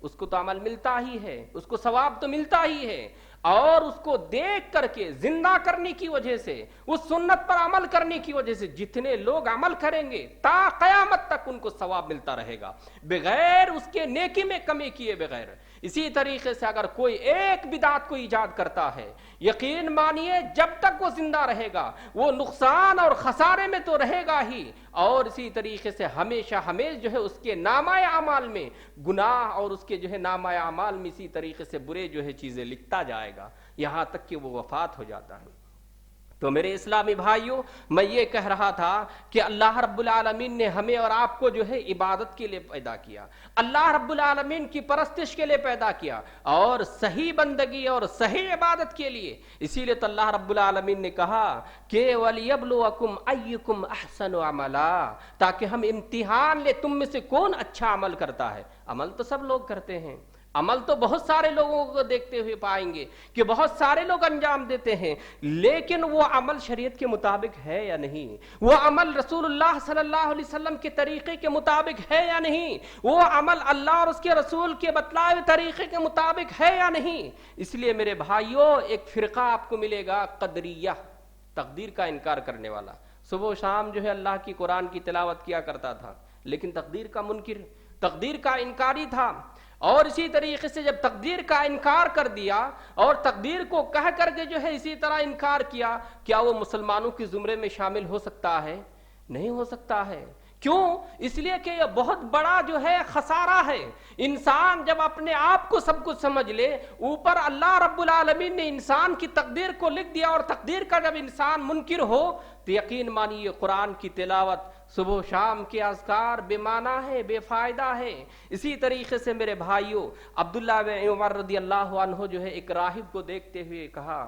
اس کو تو عمل ملتا ہی ہے، اس کو ثواب تو ملتا ہی ہے، اور اس کو دیکھ کر کے زندہ کرنے کی وجہ سے، اس سنت پر عمل کرنے کی وجہ سے جتنے لوگ عمل کریں گے تا قیامت تک ان کو ثواب ملتا رہے گا، بغیر اس کے نیکی میں کمی کیے بغیر۔ اسی طریقے سے اگر کوئی ایک بدعت کو ایجاد کرتا ہے، یقین مانیے جب تک وہ زندہ رہے گا وہ نقصان اور خسارے میں تو رہے گا ہی، اور اسی طریقے سے ہمیشہ جو ہے اس کے نامہ اعمال میں گناہ اور اس کے جو ہے نامہ اعمال میں اسی طریقے سے برے جو ہے چیزیں لکھتا جائے گا یہاں تک کہ وہ وفات ہو جاتا ہے۔ تو میرے اسلامی بھائیوں، میں یہ کہہ رہا تھا کہ اللہ رب العالمین نے ہمیں اور آپ کو جو ہے عبادت کے لیے پیدا کیا، اللہ رب العالمین کی پرستش کے لیے پیدا کیا، اور صحیح بندگی اور صحیح عبادت کے لیے۔ اسی لیے تو اللہ رب العالمین نے کہا کہ وَلِيَبْلُوَكُمْ أَيُّكُمْ أَحْسَنُ عَمَلًا، تاکہ ہم امتحان لیں تم میں سے کون اچھا عمل کرتا ہے۔ عمل تو سب لوگ کرتے ہیں، عمل تو بہت سارے لوگوں کو دیکھتے ہوئے پائیں گے کہ بہت سارے لوگ انجام دیتے ہیں، لیکن وہ عمل شریعت کے مطابق ہے یا نہیں، وہ عمل رسول اللہ صلی اللہ علیہ وسلم کے طریقے کے مطابق ہے یا نہیں، وہ عمل اللہ اور اس کے رسول کے بتلائے طریقے کے مطابق ہے یا نہیں۔ اس لیے میرے بھائیوں، ایک فرقہ آپ کو ملے گا قدریہ، تقدیر کا انکار کرنے والا، صبح و شام جو ہے اللہ کی قرآن کی تلاوت کیا کرتا تھا لیکن تقدیر کا منکر، تقدیر کا انکاری تھا۔ اور اسی طریقے سے جب تقدیر کا انکار کر دیا اور تقدیر کو کہہ کر کے جو ہے اسی طرح انکار کیا، کیا وہ مسلمانوں کے زمرے میں شامل ہو سکتا ہے؟ نہیں ہو سکتا ہے۔ کیوں؟ اس لیے کہ یہ بہت بڑا جو ہے خسارہ ہے۔ انسان جب اپنے آپ کو سب کچھ سمجھ لے، اوپر اللہ رب العالمین نے انسان کی تقدیر کو لکھ دیا، اور تقدیر کا جب انسان منکر ہو تو یقین مانیے قرآن کی تلاوت، صبح و شام کے اذکار بے معنی ہے، بے فائدہ ہے۔ اسی طریقے سے میرے بھائیوں، عبداللہ بن عمر رضی اللہ عنہ جو ہے ایک راہب کو دیکھتے ہوئے کہا،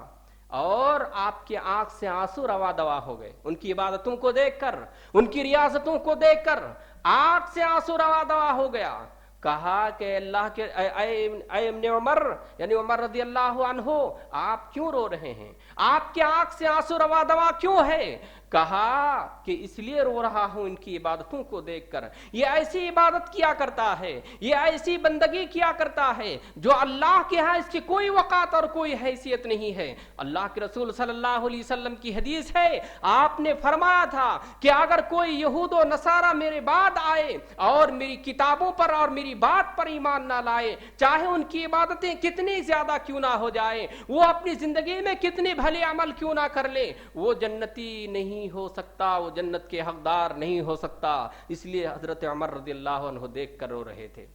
اور آپ کے آنکھ سے آنسو روا دوا ہو گئے، ان کی عبادتوں کو دیکھ کر، ان کی ریاضتوں کو دیکھ کر آنکھ سے آنسو روا دوا ہو گیا۔ کہا کہ اللہ کے اے ابن عمر، یعنی عمر رضی اللہ عنہ، آپ کیوں رو رہے ہیں؟ آپ کے آنکھ سے آنسو روا دوا کیوں ہے؟ کہا کہ اس لیے رو رہا ہوں ان کی عبادتوں کو دیکھ کر، یہ ایسی عبادت کیا کرتا ہے، یہ ایسی بندگی کیا کرتا ہے جو اللہ کے ہاں اس کی کوئی وقات اور کوئی حیثیت نہیں ہے۔ اللہ کے رسول صلی اللہ علیہ وسلم کی حدیث ہے، آپ نے فرمایا تھا کہ اگر کوئی یہود و نصارہ میرے بعد آئے اور میری کتابوں پر اور میری بات پر ایمان نہ لائے، چاہے ان کی عبادتیں کتنی زیادہ کیوں نہ ہو جائے، وہ اپنی زندگی میں کتنے بھلے عمل کیوں نہ کر لے، وہ جنتی نہیں ہو سکتا، وہ جنت کے حقدار نہیں ہو سکتا۔ اس لیے حضرت عمر رضی اللہ عنہ دیکھ کر رو رہے تھے۔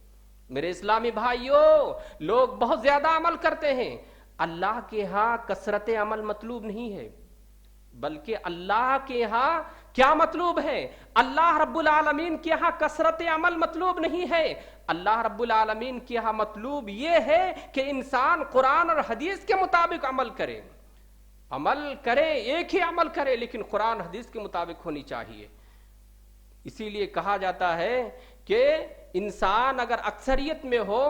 میرے اسلامی بھائیوں، لوگ بہت زیادہ عمل کرتے ہیں، اللہ کے ہاں کثرت عمل مطلوب نہیں ہے، بلکہ اللہ کے ہاں کیا مطلوب ہے؟ اللہ رب العالمین کے ہاں کثرت عمل مطلوب نہیں ہے، اللہ رب العالمین کے ہاں مطلوب یہ ہے کہ انسان قرآن اور حدیث کے مطابق عمل کرے، ایک ہی عمل کرے لیکن قرآن حدیث کے مطابق ہونی چاہیے۔ اسی لیے کہا جاتا ہے کہ انسان اگر اکثریت میں ہو،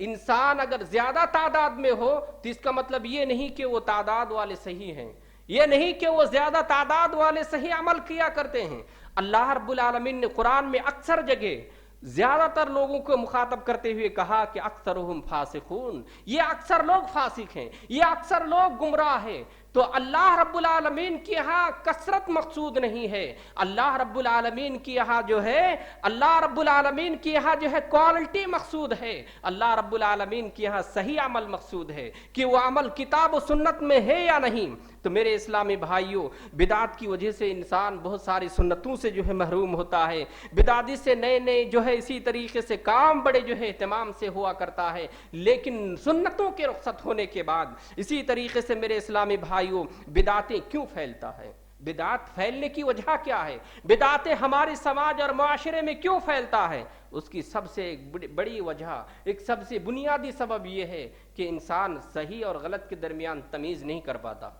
انسان اگر زیادہ تعداد میں ہو، تو اس کا مطلب یہ نہیں کہ وہ تعداد والے صحیح ہیں، یہ نہیں کہ وہ زیادہ تعداد والے صحیح عمل کیا کرتے ہیں۔ اللہ رب العالمین نے قرآن میں اکثر جگہ زیادہ تر لوگوں کو مخاطب کرتے ہوئے کہا کہ اکثرہم فاسقون، یہ اکثر لوگ فاسق ہیں، یہ اکثر لوگ گمراہ ہیں۔ تو اللہ رب العالمین کی یہاں کثرت مقصود نہیں ہے، اللہ رب العالمین کی یہاں جو ہے، اللہ رب العالمین کی یہاں جو ہے کوالٹی مقصود ہے، اللہ رب العالمین کی یہاں صحیح عمل مقصود ہے کہ وہ عمل کتاب و سنت میں ہے یا نہیں۔ تو میرے اسلامی بھائیوں، بدعت کی وجہ سے انسان بہت ساری سنتوں سے جو ہے محروم ہوتا ہے، بدعتی سے نئے نئے جو ہے اسی طریقے سے کام بڑے جو ہے اہتمام سے ہوا کرتا ہے، لیکن سنتوں کے رخصت ہونے کے بعد اسی طریقے سے میرے اسلامی بھائیوں بدعتیں کیوں پھیلتا ہے؟ بدعت پھیلنے کی وجہ کیا ہے؟ بدعتیں ہمارے سماج اور معاشرے میں کیوں پھیلتا ہے؟ اس کی سب سے بڑی وجہ، ایک سب سے بنیادی سبب یہ ہے کہ انسان صحیح اور غلط کے درمیان تمیز نہیں کر پاتا،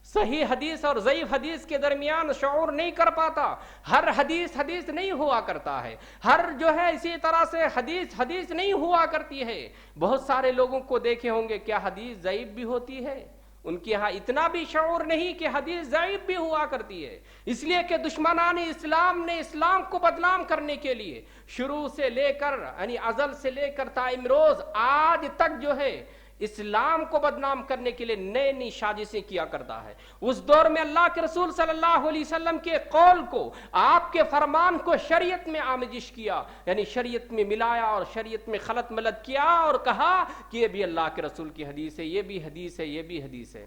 صحیح حدیث اور ضعیف حدیث کے درمیان شعور نہیں کر پاتا، ہر حدیث حدیث نہیں ہوا کرتا ہے، ہر جو ہے اسی طرح سے حدیث حدیث نہیں ہوا کرتی ہے۔ بہت سارے لوگوں کو دیکھے ہوں گے کیا حدیث ضعیف بھی ہوتی ہے، ان کے ہاں اتنا بھی شعور نہیں کہ حدیث ضعیف بھی ہوا کرتی ہے، اس لیے کہ دشمنان اسلام نے اسلام کو بدنام کرنے کے لیے شروع سے لے کر یعنی ازل سے لے کر تا امروز آج تک جو ہے اسلام کو بدنام کرنے کے لیے نئی نئی سازشیں کیا کرتا ہے۔ اس دور میں اللہ کے رسول صلی اللہ علیہ وسلم کے قول کو، آپ کے فرمان کو شریعت میں آمیزش کیا، یعنی شریعت میں ملایا اور شریعت میں خلط ملط کیا اور کہا کہ یہ بھی اللہ کے رسول کی حدیث ہے، یہ بھی حدیث ہے، یہ بھی حدیث ہے۔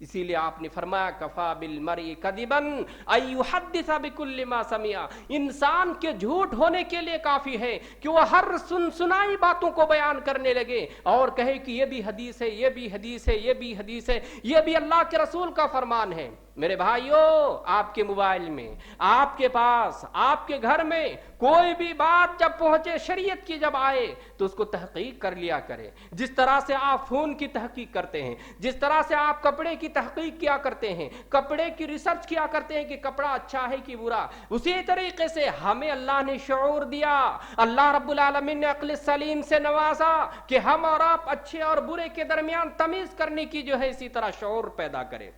اسی لیے آپ نے فرمایا کفا بالمرء کذبا ان یحدث بکل ما سمع، انسان کے جھوٹ ہونے کے لیے کافی ہے کہ وہ ہر سنائی باتوں کو بیان کرنے لگے اور کہے کہ یہ بھی حدیث ہے، یہ بھی حدیث ہے، یہ بھی حدیث ہے، یہ بھی اللہ کے رسول کا فرمان ہے۔ میرے بھائیوں، آپ کے موبائل میں، آپ کے پاس، آپ کے گھر میں کوئی بھی بات جب پہنچے شریعت کی جب آئے تو اس کو تحقیق کر لیا کرے۔ جس طرح سے آپ فون کی تحقیق کرتے ہیں، جس طرح سے آپ کپڑے کی تحقیق کیا کرتے ہیں، کپڑے کی ریسرچ کیا کرتے ہیں کہ کپڑا اچھا ہے کہ برا، اسی طریقے سے ہمیں اللہ نے شعور دیا، اللہ رب العالمین نے عقل سلیم سے نوازا کہ ہم اور آپ اچھے اور برے کے درمیان تمیز کرنے کی جو ہے اسی طرح شعور پیدا کریں۔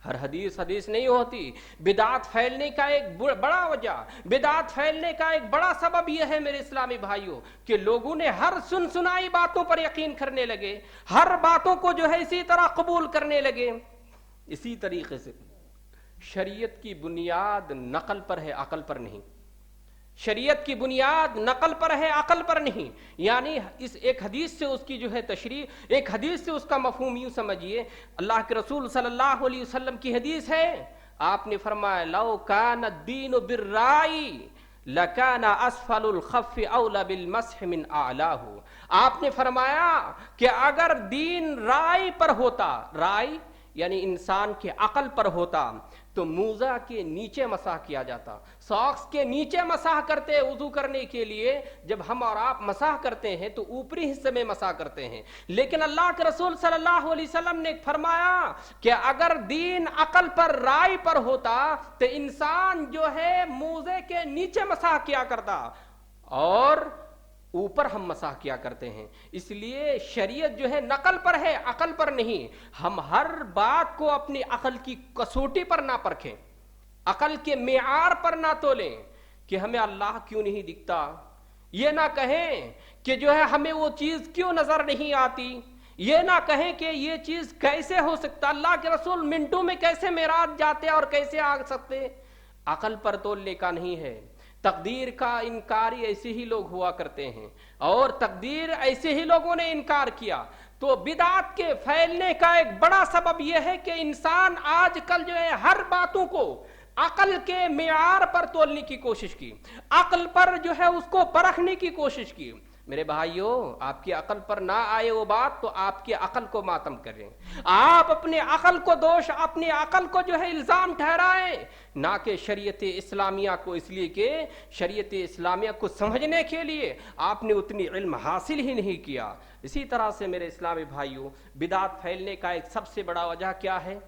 ہر حدیث حدیث نہیں ہوتی۔ بدعت پھیلنے کا ایک بڑا وجہ، بدعت پھیلنے کا ایک بڑا سبب یہ ہے میرے اسلامی بھائیوں کہ لوگوں نے ہر سنائی باتوں پر یقین کرنے لگے، ہر باتوں کو جو ہے اسی طرح قبول کرنے لگے۔ اسی طریقے سے شریعت کی بنیاد نقل پر ہے، عقل پر نہیں۔ شریعت کی بنیاد نقل پر ہے، عقل پر نہیں۔ یعنی اس ایک حدیث سے اس کی جو ہے تشریح، ایک حدیث سے اس کا مفہوم یوں سمجھیے، اللہ کے رسول صلی اللہ علیہ وسلم کی حدیث ہے، آپ نے فرمایا لو کان الدین بالرائے لکان اسفل الخف اولا بالمسح من اعلاہ۔ آپ نے فرمایا کہ اگر دین رائے پر ہوتا، رائے یعنی انسان کے عقل پر ہوتا تو موزہ کے نیچے مسح کیا جاتا، ساکس کے نیچے مسح کرتے وضو کرنے کے لیے۔ جب ہم اور آپ مسح کرتے ہیں تو اوپری حصے میں مسح کرتے ہیں، لیکن اللہ کے رسول صلی اللہ علیہ وسلم نے فرمایا کہ اگر دین عقل پر رائے پر ہوتا تو انسان جو ہے موزے کے نیچے مسح کیا کرتا اور اوپر ہم مسح کیا کرتے ہیں۔ اس لیے شریعت جو ہے نقل پر ہے، عقل پر نہیں۔ ہم ہر بات کو اپنی عقل کی کسوٹی پر نہ پرکھیں، عقل کے معیار پر نہ تولیں کہ ہمیں اللہ کیوں نہیں دکھتا، یہ نہ کہیں کہ جو ہے ہمیں وہ چیز کیوں نظر نہیں آتی، یہ نہ کہیں کہ یہ چیز کیسے ہو سکتا، اللہ کے رسول منٹوں میں کیسے معراج جاتے اور کیسے آ سکتے۔ عقل پر تولنے کا نہیں ہے۔ تقدیر کا انکاری ایسے ہی لوگ ہوا کرتے ہیں اور تقدیر ایسے ہی لوگوں نے انکار کیا۔ تو بدعت کے پھیلنے کا ایک بڑا سبب یہ ہے کہ انسان آج کل جو ہے ہر باتوں کو عقل کے معیار پر تولنے کی کوشش کی، عقل پر جو ہے اس کو پرکھنے کی کوشش کی۔ میرے بھائیوں، آپ کی عقل پر نہ آئے وہ بات تو آپ کی عقل کو ماتم کریں، آپ اپنے عقل کو دوش، اپنی عقل کو جو ہے الزام ٹھہرائیں، نہ کہ شریعت اسلامیہ کو، اس لیے کہ شریعت اسلامیہ کو سمجھنے کے لیے آپ نے اتنی علم حاصل ہی نہیں کیا۔ اسی طرح سے میرے اسلامی بھائیوں، بدعت پھیلنے کا ایک سب سے بڑا وجہ کیا ہے؟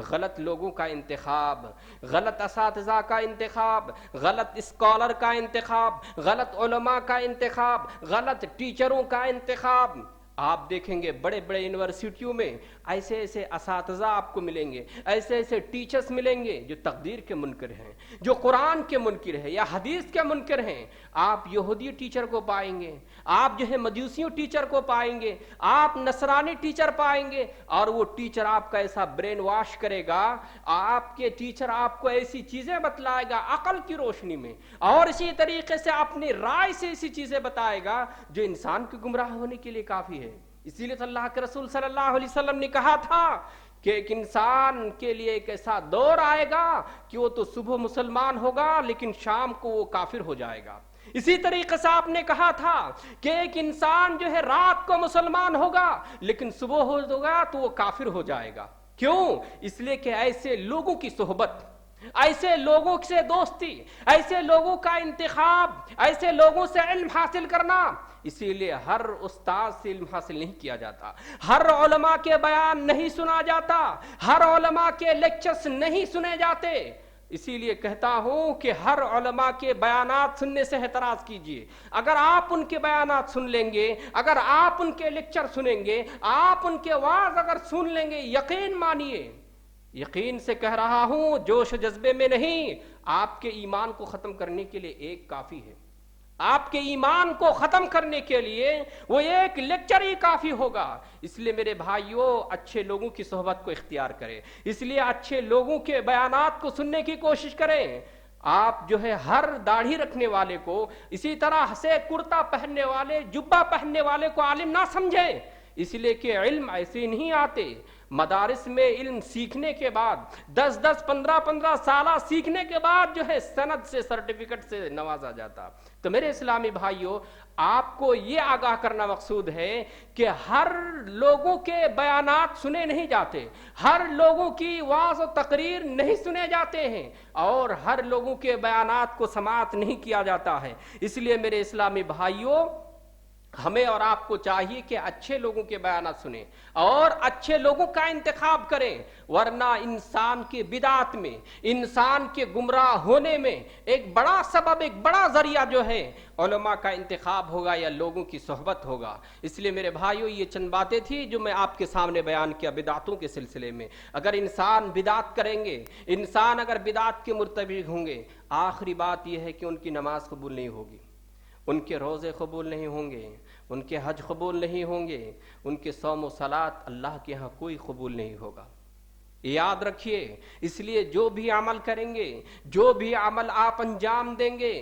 غلط لوگوں کا انتخاب، غلط اساتذہ کا انتخاب، غلط اسکالر کا انتخاب، غلط علماء کا انتخاب، غلط ٹیچروں کا انتخاب۔ آپ دیکھیں گے بڑے بڑے یونیورسٹیوں میں ایسے ایسے اساتذہ آپ کو ملیں گے، ایسے ایسے ٹیچرز ملیں گے جو تقدیر کے منکر ہیں، جو قرآن کے منکر ہیں یا حدیث کے منکر ہیں۔ آپ یہودی ٹیچر کو پائیں گے، آپ جو ہے مجوسیوں ٹیچر کو پائیں گے، آپ نصرانی ٹیچر پائیں گے، اور وہ ٹیچر آپ کا ایسا برین واش کرے گا، آپ کے ٹیچر آپ کو ایسی چیزیں بتلائے گا عقل کی روشنی میں، اور اسی طریقے سے اپنی رائے سے ایسی چیزیں بتائے گا جو انسان کے گمراہ ہونے کے لیے کافی ہے۔ اسی لیے اللہ کے رسول صلی اللہ علیہ وسلم نے کہا تھا کہ ایک انسان کے لیے ایک ایسا دور آئے گا کہ وہ تو صبح مسلمان ہوگا لیکن شام کو وہ کافر ہو جائے گا۔ اسی طریقے سے آپ نے کہا تھا کہ ایک انسان جو ہے رات کو مسلمان ہوگا لیکن صبح ہوگا تو وہ کافر ہو جائے گا۔ کیوں؟ اس لیے کہ ایسے لوگوں کی صحبت، ایسے لوگوں سے دوستی، ایسے لوگوں کا انتخاب، ایسے لوگوں سے علم حاصل کرنا، اسی لیے ہر استاد سے علم حاصل نہیں کیا جاتا، ہر علماء کے بیان نہیں سنا جاتا، ہر علماء کے لیکچرز نہیں سنے جاتے۔ اسی لیے کہتا ہوں کہ ہر علماء کے بیانات سننے سے احتراز کیجئے۔ اگر آپ ان کے بیانات سن لیں گے، اگر آپ ان کے لیکچر سنیں گے، آپ ان کے وعظ اگر سن لیں گے، یقین مانیے، یقین سے کہہ رہا ہوں، جوش جذبے میں نہیں، آپ کے ایمان کو ختم کرنے کے لیے ایک کافی ہے۔ آپ کے ایمان کو ختم کرنے کے لیے وہ ایک لیکچر ہی کافی ہوگا۔ اس لیے میرے بھائیوں، اچھے لوگوں کی صحبت کو اختیار کریں، اس لیے اچھے لوگوں کے بیانات کو سننے کی کوشش کریں۔ آپ جو ہے ہر داڑھی رکھنے والے کو، اسی طرح سے کرتا پہننے والے، جبہ پہننے والے کو عالم نہ سمجھیں، اس لیے کہ علم ایسے نہیں آتے۔ مدارس میں علم سیکھنے کے بعد 10 15 سالہ سیکھنے کے بعد جو ہے سند سے، سرٹیفکیٹ سے نوازا جاتا۔ تو میرے اسلامی بھائیوں، آپ کو یہ آگاہ کرنا مقصود ہے کہ ہر لوگوں کے بیانات سنے نہیں جاتے، ہر لوگوں کی وعظ و تقریر نہیں سنے جاتے ہیں، اور ہر لوگوں کے بیانات کو سماعت نہیں کیا جاتا ہے۔ اس لیے میرے اسلامی بھائیوں، ہمیں اور آپ کو چاہیے کہ اچھے لوگوں کے بیانات سنیں اور اچھے لوگوں کا انتخاب کریں، ورنہ انسان کے بدعت میں، انسان کے گمراہ ہونے میں ایک بڑا سبب، ایک بڑا ذریعہ جو ہے علماء کا انتخاب ہوگا یا لوگوں کی صحبت ہوگا۔ اس لیے میرے بھائیوں، یہ چند باتیں تھی جو میں آپ کے سامنے بیان کیا بدعتوں کے سلسلے میں۔ اگر انسان بدعت کریں گے، انسان اگر بدعت کے مرتکب ہوں گے، آخری بات یہ ہے کہ ان کی نماز قبول نہیں ہوگی، ان کے روزے قبول نہیں ہوں گے، ان کے حج قبول نہیں ہوں گے، ان کے صوم و صلات اللہ کے ہاں کوئی قبول نہیں ہوگا۔ یاد رکھیے، اس لیے جو بھی عمل کریں گے، جو بھی عمل آپ انجام دیں گے،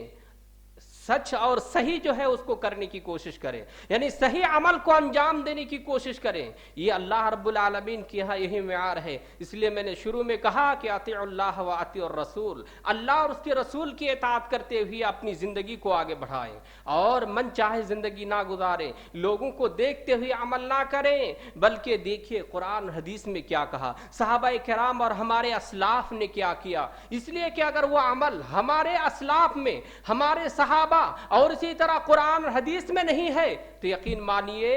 سچ اور صحیح جو ہے اس کو کرنے کی کوشش کریں، یعنی صحیح عمل کو انجام دینے کی کوشش کریں۔ یہ اللہ رب العالمین کی یہاں یہی معیار ہے۔ اس لیے میں نے شروع میں کہا کہ اطیعوا اللہ و اطیعوا الرسول، اللہ اور اس کے رسول کی اطاعت کرتے ہوئے اپنی زندگی کو آگے بڑھائیں اور من چاہے زندگی نہ گزاریں، لوگوں کو دیکھتے ہوئے عمل نہ کریں، بلکہ دیکھیے قرآن حدیث میں کیا کہا، صحابہ کرام اور ہمارے اسلاف نے کیا کیا۔ اس لیے کہ اگر وہ عمل ہمارے اسلاف میں، ہمارے صحابہ اور اسی طرح قرآن حدیث میں نہیں ہے، تو یقین مانیے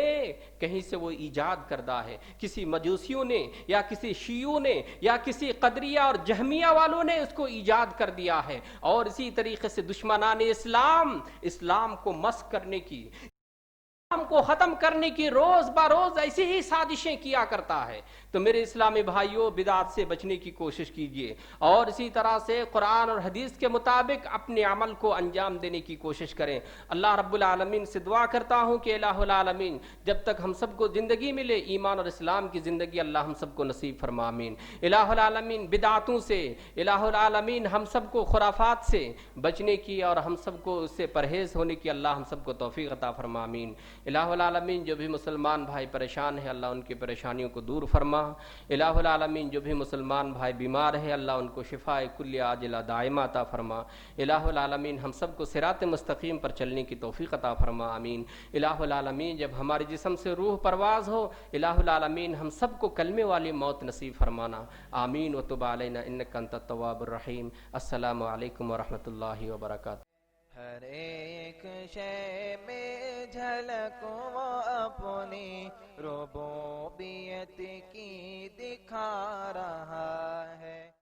کہیں سے وہ ایجاد کردہ ہے، کسی مجوسیوں نے یا کسی شیعوں نے یا کسی قدریہ اور جہمیہ والوں نے اس کو ایجاد کر دیا ہے، اور اسی طریقے سے دشمنان اسلام کو مسخ کرنے کی، اسلام کو ختم کرنے کی روز بروز ایسی ہی سازشیں کیا کرتا ہے۔ تو میرے اسلامی بھائیوں، بدعت سے بچنے کی کوشش کیجیے اور اسی طرح سے قرآن اور حدیث کے مطابق اپنے عمل کو انجام دینے کی کوشش کریں۔ اللہ رب العالمین سے دعا کرتا ہوں کہ الہ العالمین جب تک ہم سب کو زندگی ملے، ایمان اور اسلام کی زندگی اللہ ہم سب کو نصیب فرما، آمین۔ الہ العالمین بدعتوں سے، الہ العالمین ہم سب کو خرافات سے بچنے کی اور ہم سب کو اس سے پرہیز ہونے کی اللہ ہم سب کو توفیق عطا فرما، آمین۔ الہ العالمین جو بھی مسلمان بھائی پریشان ہیں، اللہ ان کی پریشانیوں کو دور فرما۔ الہ العالمین جو بھی مسلمان بھائی بیمار ہے، اللہ ان کو شفاء کلیہ عاجلہ دائمہ عطا فرما۔ الہ العالمین ہم سب کو صراط مستقیم پر چلنے کی توفیق عطا فرما، آمین۔ الہ العالمین جب ہمارے جسم سے روح پرواز ہو، الہ العالمین ہم سب کو کلمے والی موت نصیب فرمانا، آمین۔ وتب علینا انک انت التواب الرحیم۔ السلام علیکم ورحمۃ اللہ وبرکاتہ۔ ہر ایک شے میں جھلک وہ اپنی ربوبیت کی دکھا رہا ہے۔